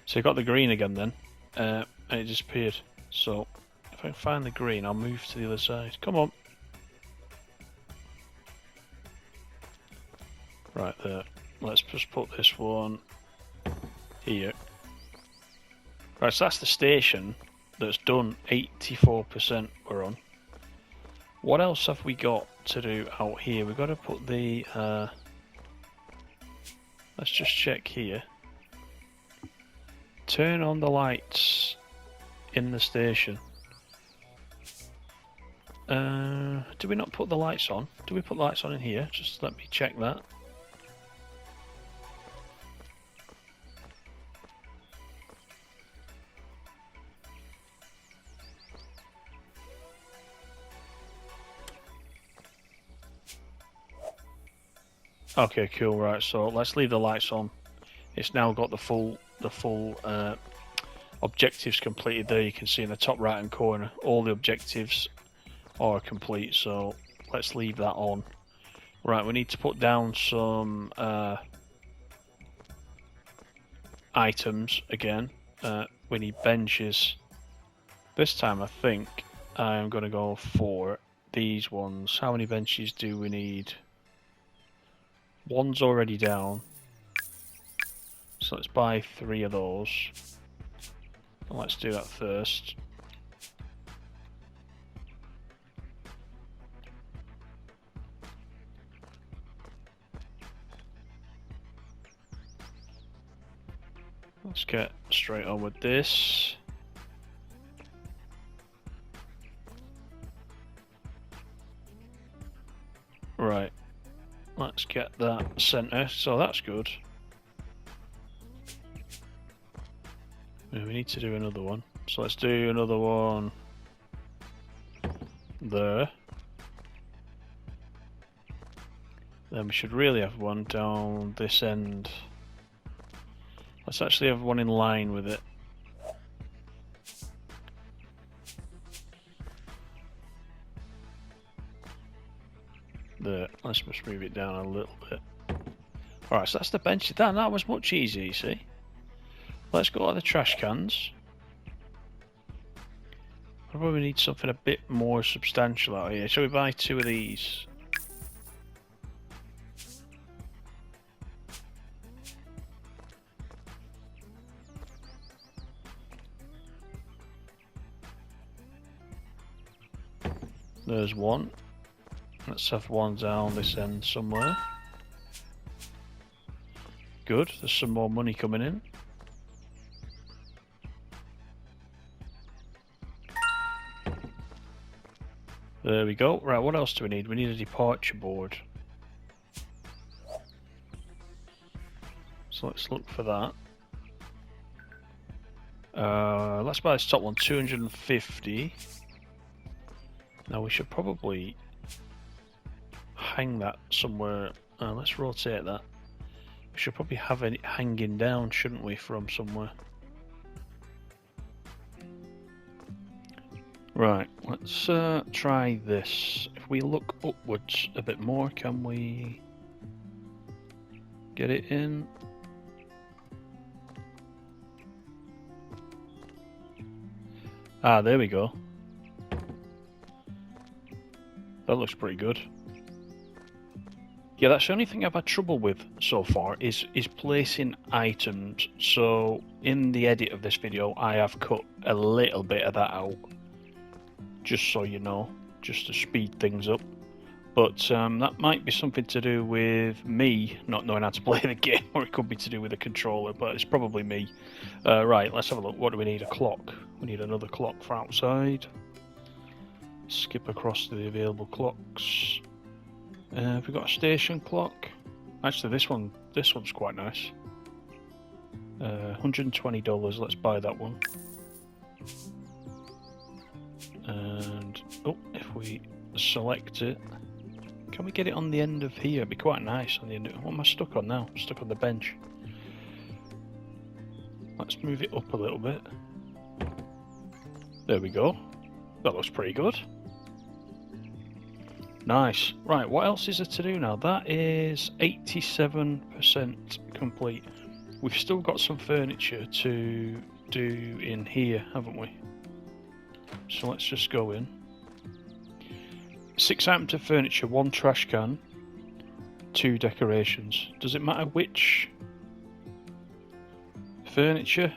So you got the green again then, and it disappeared. So if I can find the green, I'll move to the other side. Come on. Right there. Let's just put this one here. Right, so that's the station that's done. 84% we're on. What else have we got to do out here? We've got to put the... let's just check here. Turn on the lights in the station. Do we not put the lights on? Do we put the lights on in here? Just let me check that. Okay, cool. Right, so let's leave the lights on. It's now got the full objectives completed. There you can see in the top right hand corner all the objectives are complete, so let's leave that on. Right, we need to put down some items again. We need benches. This time I think I'm going to go for these ones. How many benches do we need? One's already down. So let's buy 3 of those. Let's do that first. Let's get straight on with this. Right. Let's get that center, so that's good. We need to do another one. So let's do another one there. Then we should really have one down this end. Let's actually have one in line with it. There. Let's just move it down a little bit. Alright, so that's the bench. That was much easier, you see. Let's go to the trash cans. I probably need something a bit more substantial out here. Shall we buy 2 of these? There's one. Let's have one down this end somewhere. Good, there's some more money coming in. There we go. Right, what else do we need? We need a departure board. So let's look for that. Let's buy this top one, 250. Now we should probably hang that somewhere. Let's rotate that. We should probably have it hanging down, shouldn't we, from somewhere? Right, let's try this. If we look upwards a bit more, can we get it in? Ah, there we go. That looks pretty good. Yeah, that's the only thing I've had trouble with so far is placing items. So in the edit of this video, I have cut a little bit of that out. Just so you know, just to speed things up. But that might be something to do with me not knowing how to play the game, or it could be to do with the controller, but it's probably me. Right, let's have a look. What do we need? A clock. We need another clock for outside. Skip across to the available clocks. Have we got a station clock? Actually, this one's quite nice. $120. Let's buy that one. And oh, if we select it, can we get it on the end of here? It'd be quite nice on the end. What am I stuck on now? I'm stuck on the bench. Let's move it up a little bit. There we go. That looks pretty good. Nice. Right, what else is there to do now? That is 87% complete. We've still got some furniture to do in here, haven't we? So let's just go in. 6 items of furniture, 1 trash can, 2 decorations. Does it matter which furniture?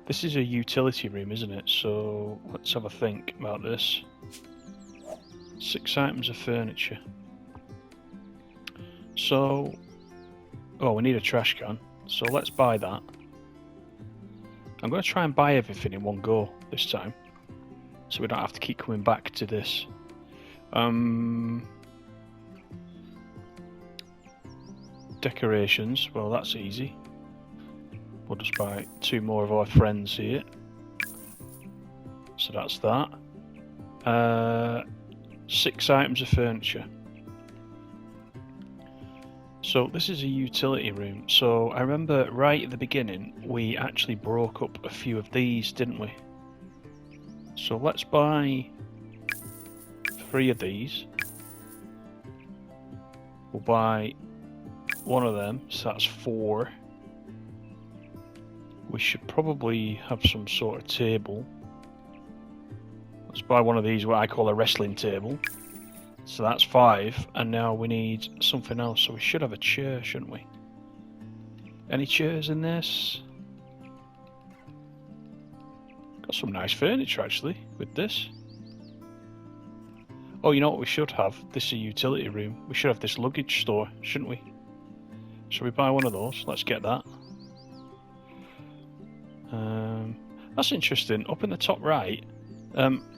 This is a utility room, isn't it? So let's have a think about this. 6 items of furniture. So, oh, we need a trash can. So let's buy that. I'm going to try and buy everything in one go this time, so we don't have to keep coming back to this. Decorations, well, that's easy. We'll just buy 2 more of our friends here. So that's that. 6 items of furniture. So this is a utility room. So I remember right at the beginning we actually broke up a few of these, didn't we? So let's buy 3 of these. We'll buy 1 of them, so that's 4. We should probably have some sort of table. Let's buy 1 of these, what I call a wrestling table. So that's 5, and now we need something else. So we should have a chair, shouldn't we? Any chairs in this? Got some nice furniture actually with this. Oh, you know what we should have? This is a utility room. We should have this luggage store, shouldn't we? Should we buy 1 of those? Let's get that. That's interesting. Up in the top right,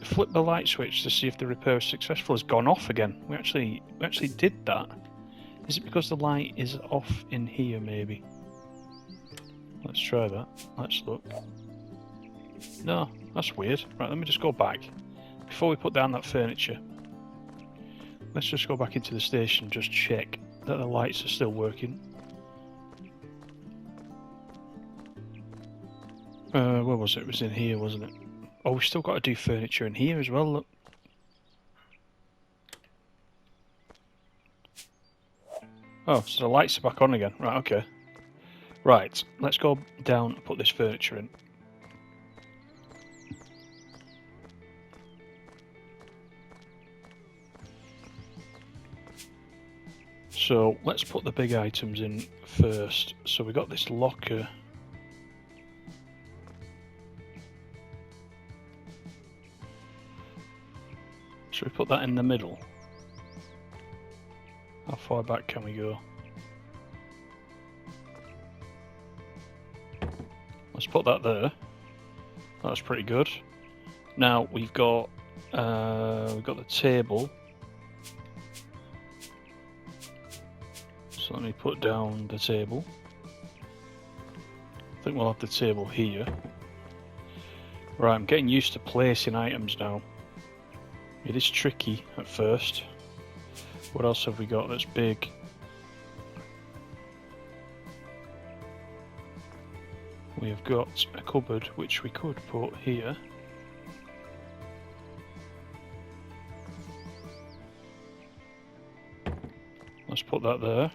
flip the light switch to see if the repair is successful. Has gone off again. We actually did that. Is it because the light is off in here? Maybe. Let's try that. Let's look. No, that's weird. Right, let me just go back before we put down that furniture. Let's just go back into the station. Just check that the lights are still working. Where was it? It was in here, wasn't it? Oh, we've still got to do furniture in here as well, look. Oh, so the lights are back on again. Right, okay. Right, let's go down and put this furniture in. So, let's put the big items in first. So we got this locker. Should we put that in the middle? How far back can we go? Let's put that there. That's pretty good. Now we've got the table. So let me put down the table. I think we'll have the table here. Right, I'm getting used to placing items now. It is tricky at first. What else have we got that's big? We have got a cupboard which we could put here. Let's put that there.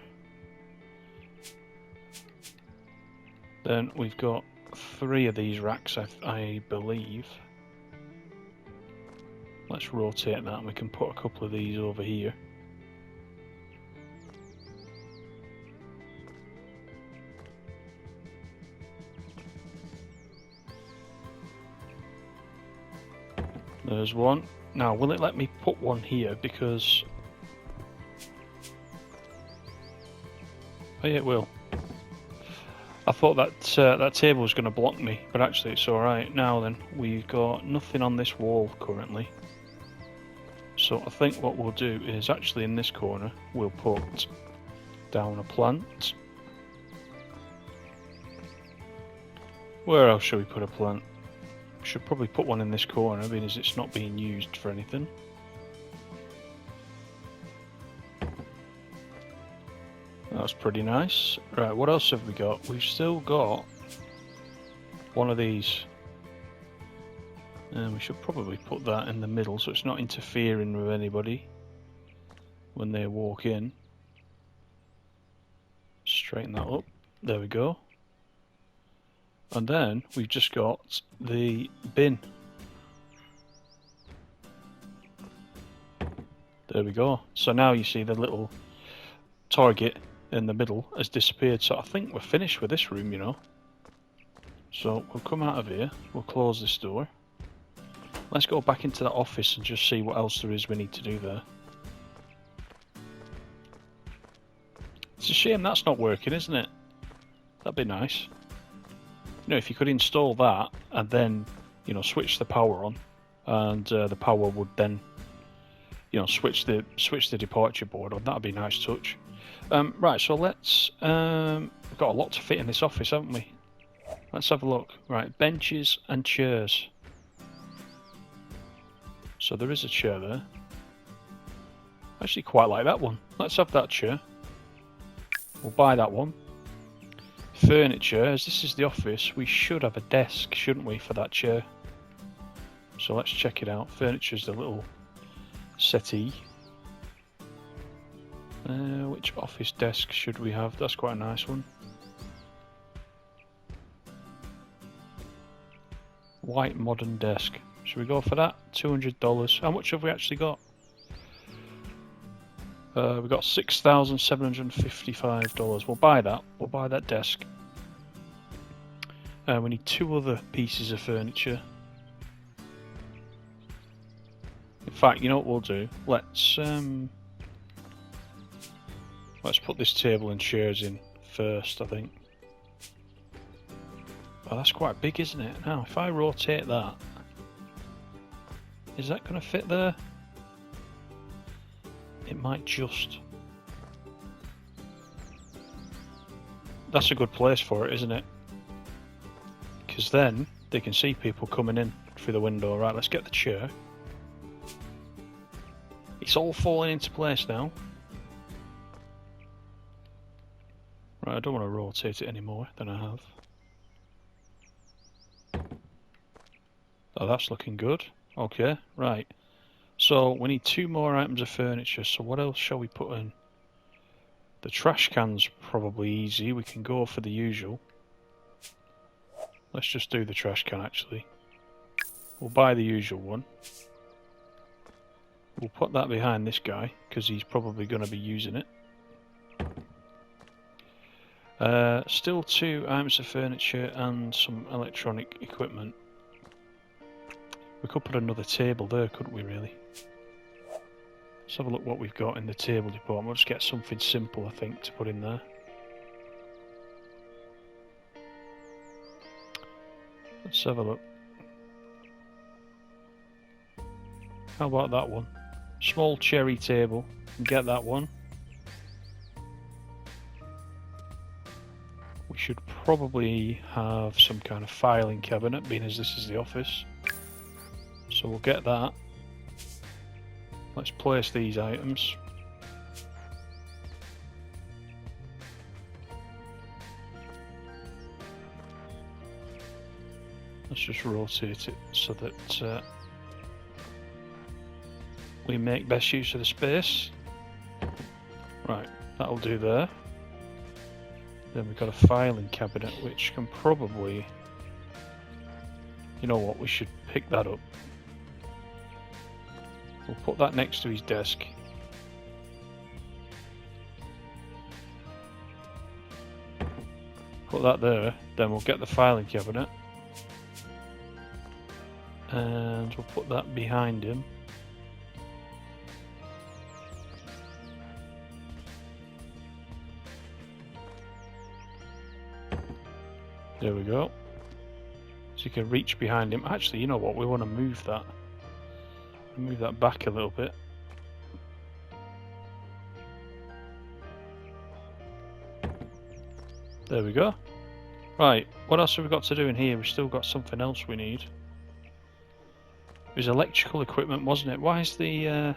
Then we've got 3 of these racks, I believe. Let's rotate that and we can put a couple of these over here. There's one. Now, will it let me put one here? Because... oh yeah, it will. I thought that that table was going to block me, but actually it's alright. Now then, we've got nothing on this wall currently. So I think what we'll do is actually in this corner, we'll put down a plant. Where else should we put a plant? We should probably put one in this corner, being as it's not being used for anything. That's pretty nice. Right, what else have we got? We've still got one of these. And we should probably put that in the middle so it's not interfering with anybody when they walk in. Straighten that up. There we go. And then we've just got the bin. There we go. So now you see the little target in the middle has disappeared. So I think we're finished with this room, you know. So we'll come out of here. We'll close this door. Let's go back into that office and just see what else there is we need to do there. It's a shame that's not working, isn't it? That'd be nice. You know, if you could install that and then, you know, switch the power on, and the power would then, you know, switch the departure board on. That'd be a nice touch. Right, so let's. We've got a lot to fit in this office, haven't we? Let's have a look. Right, benches and chairs. So there is a chair there. I actually quite like that one. Let's have that chair. We'll buy that one. Furniture, as this is the office, we should have a desk, shouldn't we, for that chair? So let's check it out. Furniture's the little settee. Which office desk should we have? That's quite a nice one. White modern desk. Should we go for that? $200. How much have we actually got? We've got $6,755. We'll buy that. We'll buy that desk. We need 2 other pieces of furniture. In fact, you know what we'll do? Let's put this table and chairs in first, I think. Oh, that's quite big, isn't it? Now, if I rotate that, is that going to fit there? It might just. That's a good place for it, isn't it? Because then they can see people coming in through the window. Right, let's get the chair. It's all falling into place now. Right, I don't want to rotate it any more than I have. Oh, that's looking good. Okay, right. So we need 2 more items of furniture. So what else shall we put in? The trash can's probably easy. We can go for the usual. Let's just do the trash can actually. We'll buy the usual one. We'll put that behind this guy because he's probably going to be using it. Still 2 items of furniture and some electronic equipment. We could put another table there, couldn't we, really? Let's have a look what we've got in the table department. We'll just get something simple, I think, to put in there. Let's have a look. How about that one? Small cherry table. Get that one. We should probably have some kind of filing cabinet, being as this is the office. So we'll get that. Let's place these items. Let's just rotate it so that we make best use of the space. Right, that'll do there. Then we've got a filing cabinet which can probably... You know what, we should pick that up. We'll put that next to his desk. Put that there, then we'll get the filing cabinet. And we'll put that behind him. There we go. So you can reach behind him. Actually, you know what? We want to move that. Move that back a little bit. There we go. Right, what else have we got to do in here? We've still got something else we need. It was electrical equipment, wasn't it? Why is the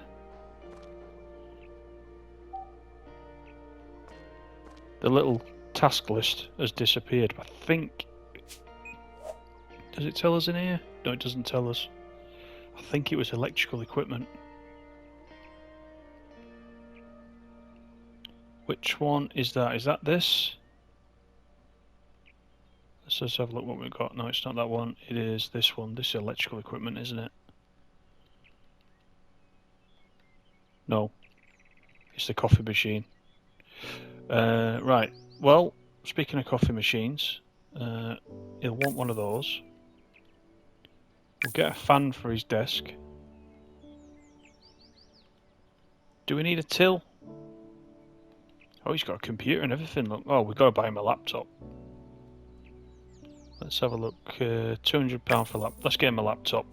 little task list has disappeared? I think... Does it tell us in here? No, it doesn't tell us. I think it was electrical equipment. Which one is that? Is that this? Let's just have a look what we've got. No, it's not that one. It is this one. This is electrical equipment, isn't it? No. It's the coffee machine. Right. Well, speaking of coffee machines, he'll want one of those. We'll get a fan for his desk. Do we need a till? Oh, he's got a computer and everything. Look. Oh, we've got to buy him a laptop. Let's have a look. £200 for laptop. Let's get him a laptop.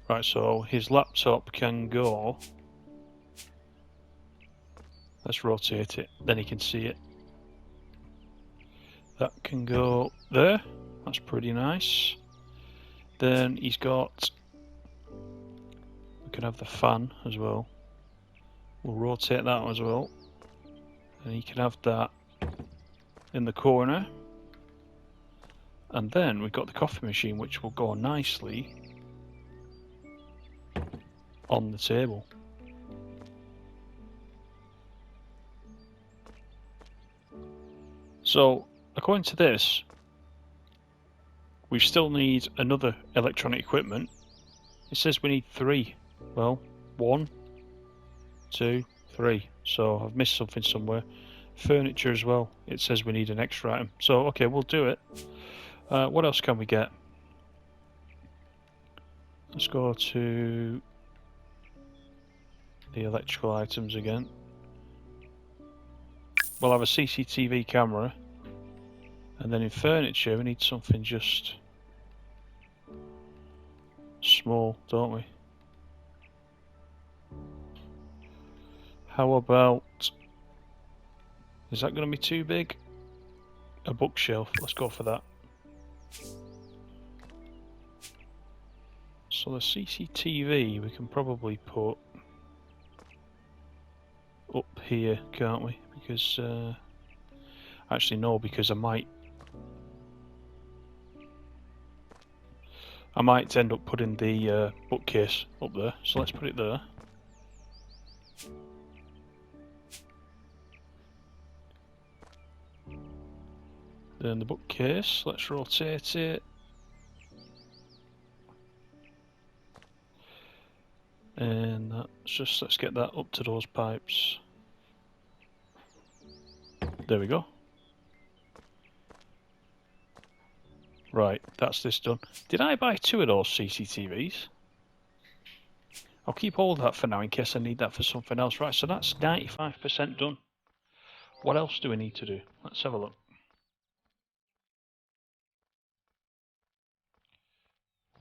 Right, so his laptop can go... Let's rotate it, then he can see it. That can go there. That's pretty nice. Then he's got... We can have the fan as well. We'll rotate that as well. And he can have that in the corner. And then we've got the coffee machine, which will go nicely on the table. So, according to this, we still need another electronic equipment. It says we need 3. Well, 1, 2, 3. So I've missed something somewhere. Furniture as well. It says we need an extra item. So, okay, we'll do it. What else can we get? Let's go to the electrical items again. We'll have a CCTV camera. And then in furniture, we need something just small, don't we? How about... Is that going to be too big? A bookshelf. Let's go for that. So the CCTV we can probably put up here, can't we? Because... actually no, because I might end up putting the bookcase up there, so let's put it there. Then the bookcase, let's rotate it. And let's get that up to those pipes. There we go. Right, that's this done. Did I buy 2 of those CCTVs? I'll keep hold of that for now in case I need that for something else. Right, so that's 95% done. What else do we need to do? Let's have a look.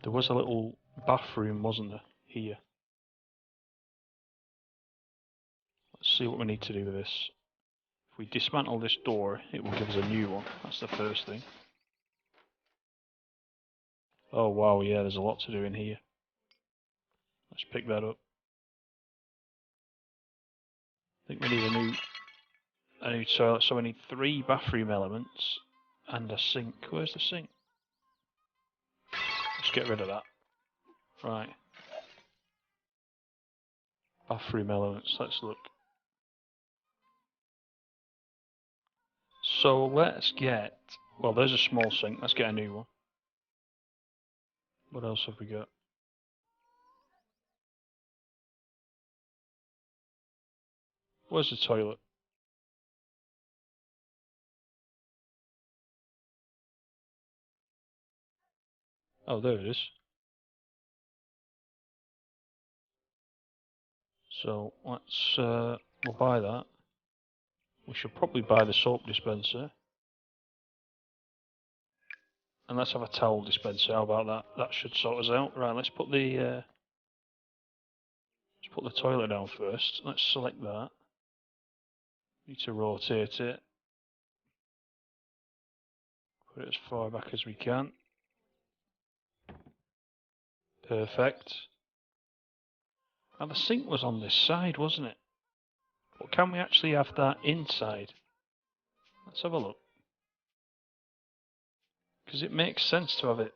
There was a little bathroom, wasn't there, here? Let's see what we need to do with this. If we dismantle this door, it will give us a new one. That's the first thing. Oh wow, yeah, there's a lot to do in here. Let's pick that up. I think we need a new toilet, so we need 3 bathroom elements and a sink. Where's the sink? Let's get rid of that. Right. Bathroom elements, let's look. So let's get... Well, there's a small sink, let's get a new one. What else have we got? Where's the toilet? Oh, there it is. So let's we'll buy that. We should probably buy the soap dispenser. And let's have a towel dispenser. How about that? That should sort us out. Right, let's put the toilet down first. Let's select that. Need to rotate it. Put it as far back as we can. Perfect. Now the sink was on this side, wasn't it? But can we actually have that inside? Let's have a look. Because it makes sense to have it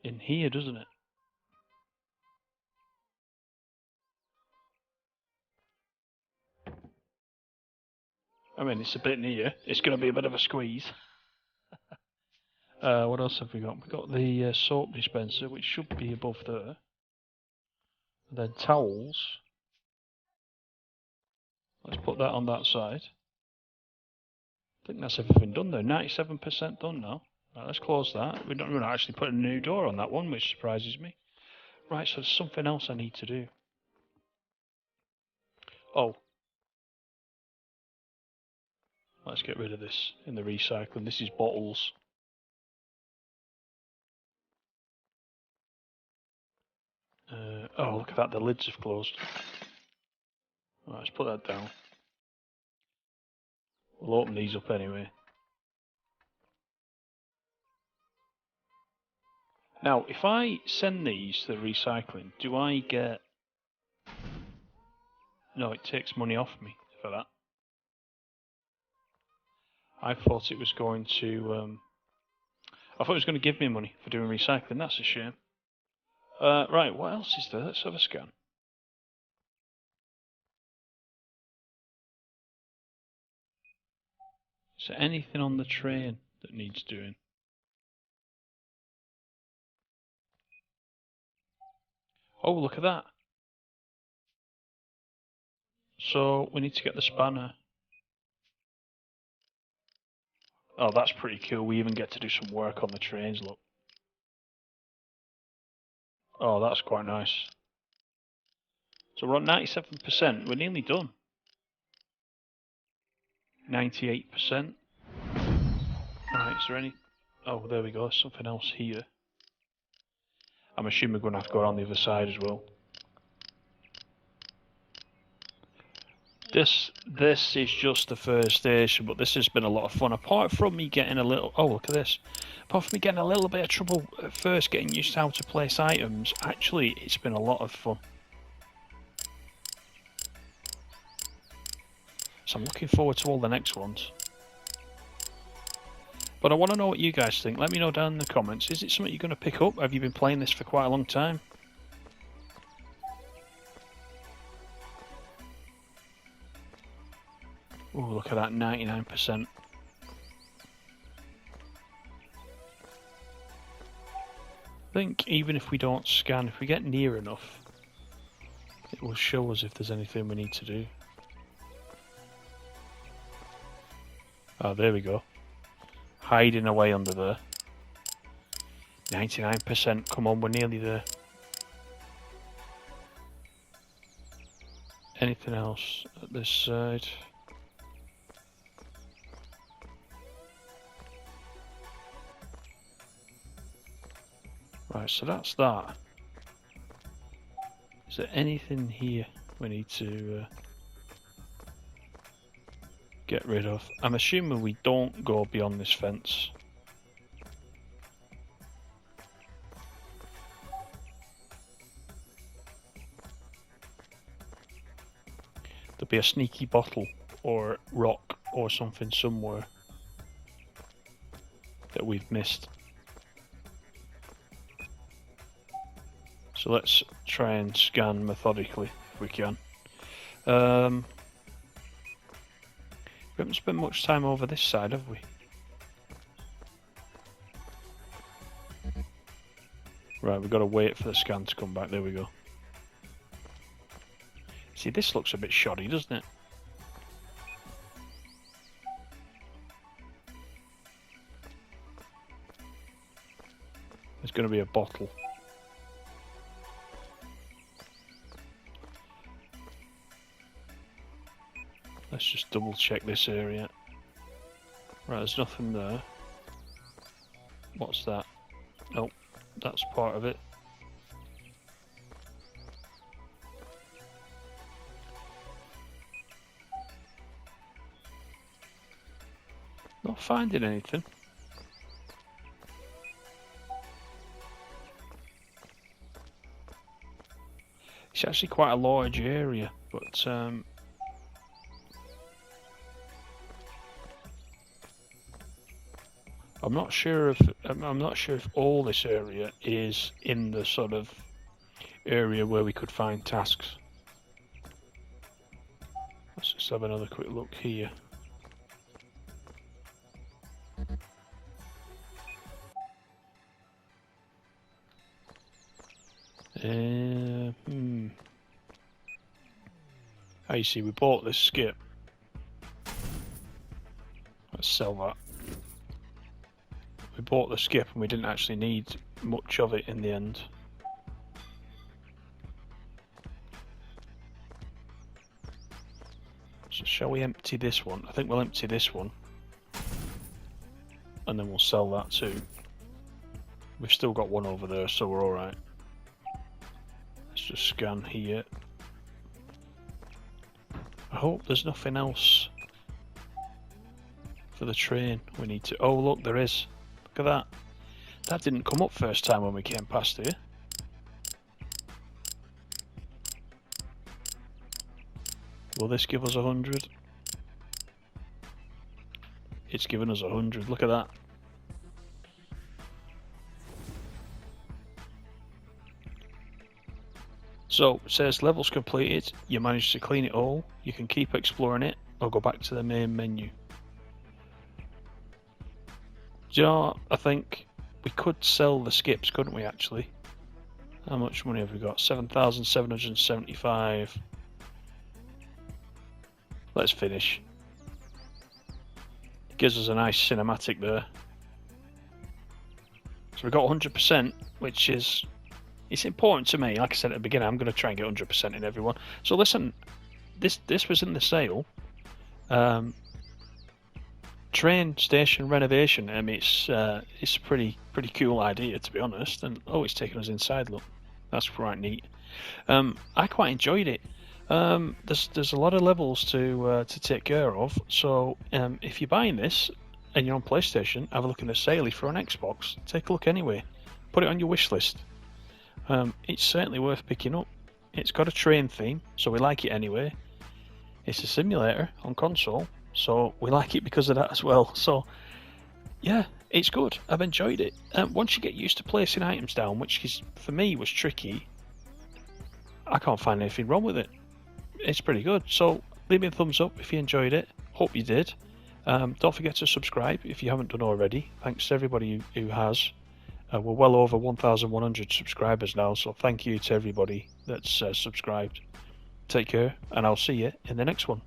in here, doesn't it? I mean, it's a bit near. It's going to be a bit of a squeeze. What else have we got? We've got the soap dispenser, which should be above there. And then towels. Let's put that on that side. I think that's everything done there. 97% done now. Right, let's close that. We're not actually putting a new door on that one, which surprises me. Right, so there's something else I need to do. Oh. Let's get rid of this in the recycling. This is bottles. Oh, look at that. The lids have closed. Right, let's put that down. We'll open these up anyway. Now, if I send these to the recycling, do I get... No, it takes money off me for that. I thought it was going to... I thought it was going to give me money for doing recycling. That's a shame. Right, what else is there? Let's have a scan. Is there anything on the train that needs doing? Oh, look at that. So, we need to get the spanner. Oh, that's pretty cool. We even get to do some work on the trains, look. Oh, that's quite nice. So we're on 97%. We're nearly done. 98%. Right, is there any... Oh, there we go. Something else here. I'm assuming we're going to have to go around the other side as well. This is just the first station, but this has been a lot of fun. Apart from me getting a little... Oh, look at this. Apart from me getting a little bit of trouble at first getting used to how to place items, actually, it's been a lot of fun. So I'm looking forward to all the next ones. But I want to know what you guys think. Let me know down in the comments. Is it something you're going to pick up? Have you been playing this for quite a long time? Oh, look at that, 99%. I think even if we don't scan, if we get near enough, it will show us if there's anything we need to do. Oh, there we go. Hiding away under there. 99%. Come on, we're nearly there. Anything else at this side? Right, so that's that. Is there anything here we need to get rid of? I'm assuming we don't go beyond this fence. There'll be a sneaky bottle or rock or something somewhere that we've missed. So let's try and scan methodically if we can. We haven't spent much time over this side, have we? Right, we've got to wait for the scan to come back. There we go. See, this looks a bit shoddy, doesn't it? There's going to be a bottle. Let's just double check this area. Right, there's nothing there. What's that? Oh, that's part of it. Not finding anything. It's actually quite a large area, but I'm not sure if all this area is in the sort of area where we could find tasks. Let's just have another quick look here. You see, we bought this skip. Let's sell that. We bought the skip and we didn't actually need much of it in the end. So shall we empty this one? I think we'll empty this one. And then we'll sell that too. We've still got one over there, so we're alright. Let's just scan here. I hope there's nothing else for the train we need to... Oh look, there is. Look at that. That didn't come up first time when we came past here. Will this give us 100? It's given us 100. Look at that. So it says levels completed. You managed to clean it all. You can keep exploring it or go back to the main menu. Do you know what? I think we could sell the skips, couldn't we, actually? How much money have we got? 7,775. Let's finish. It gives us a nice cinematic there. So we got 100%, which is... It's important to me. Like I said at the beginning, I'm going to try and get 100% in everyone. So listen, this was in the sale. Train station renovation. I mean, it's a pretty cool idea, to be honest. And oh, it's taken us inside. Look, that's quite neat. I quite enjoyed it. There's a lot of levels to take care of. So if you're buying this and you're on PlayStation, have a look in the sale. If you're on Xbox, take a look anyway. Put it on your wish list. It's certainly worth picking up. It's got a train theme, so we like it anyway. It's a simulator on console, so we like it because of that as well. So, yeah, it's good. I've enjoyed it. Once you get used to placing items down, which is, for me, was tricky, I can't find anything wrong with it. It's pretty good. So, leave me a thumbs up if you enjoyed it. Hope you did. Don't forget to subscribe if you haven't done already. Thanks to everybody who has. We're well over 1,100 subscribers now, so thank you to everybody that's subscribed. Take care, and I'll see you in the next one.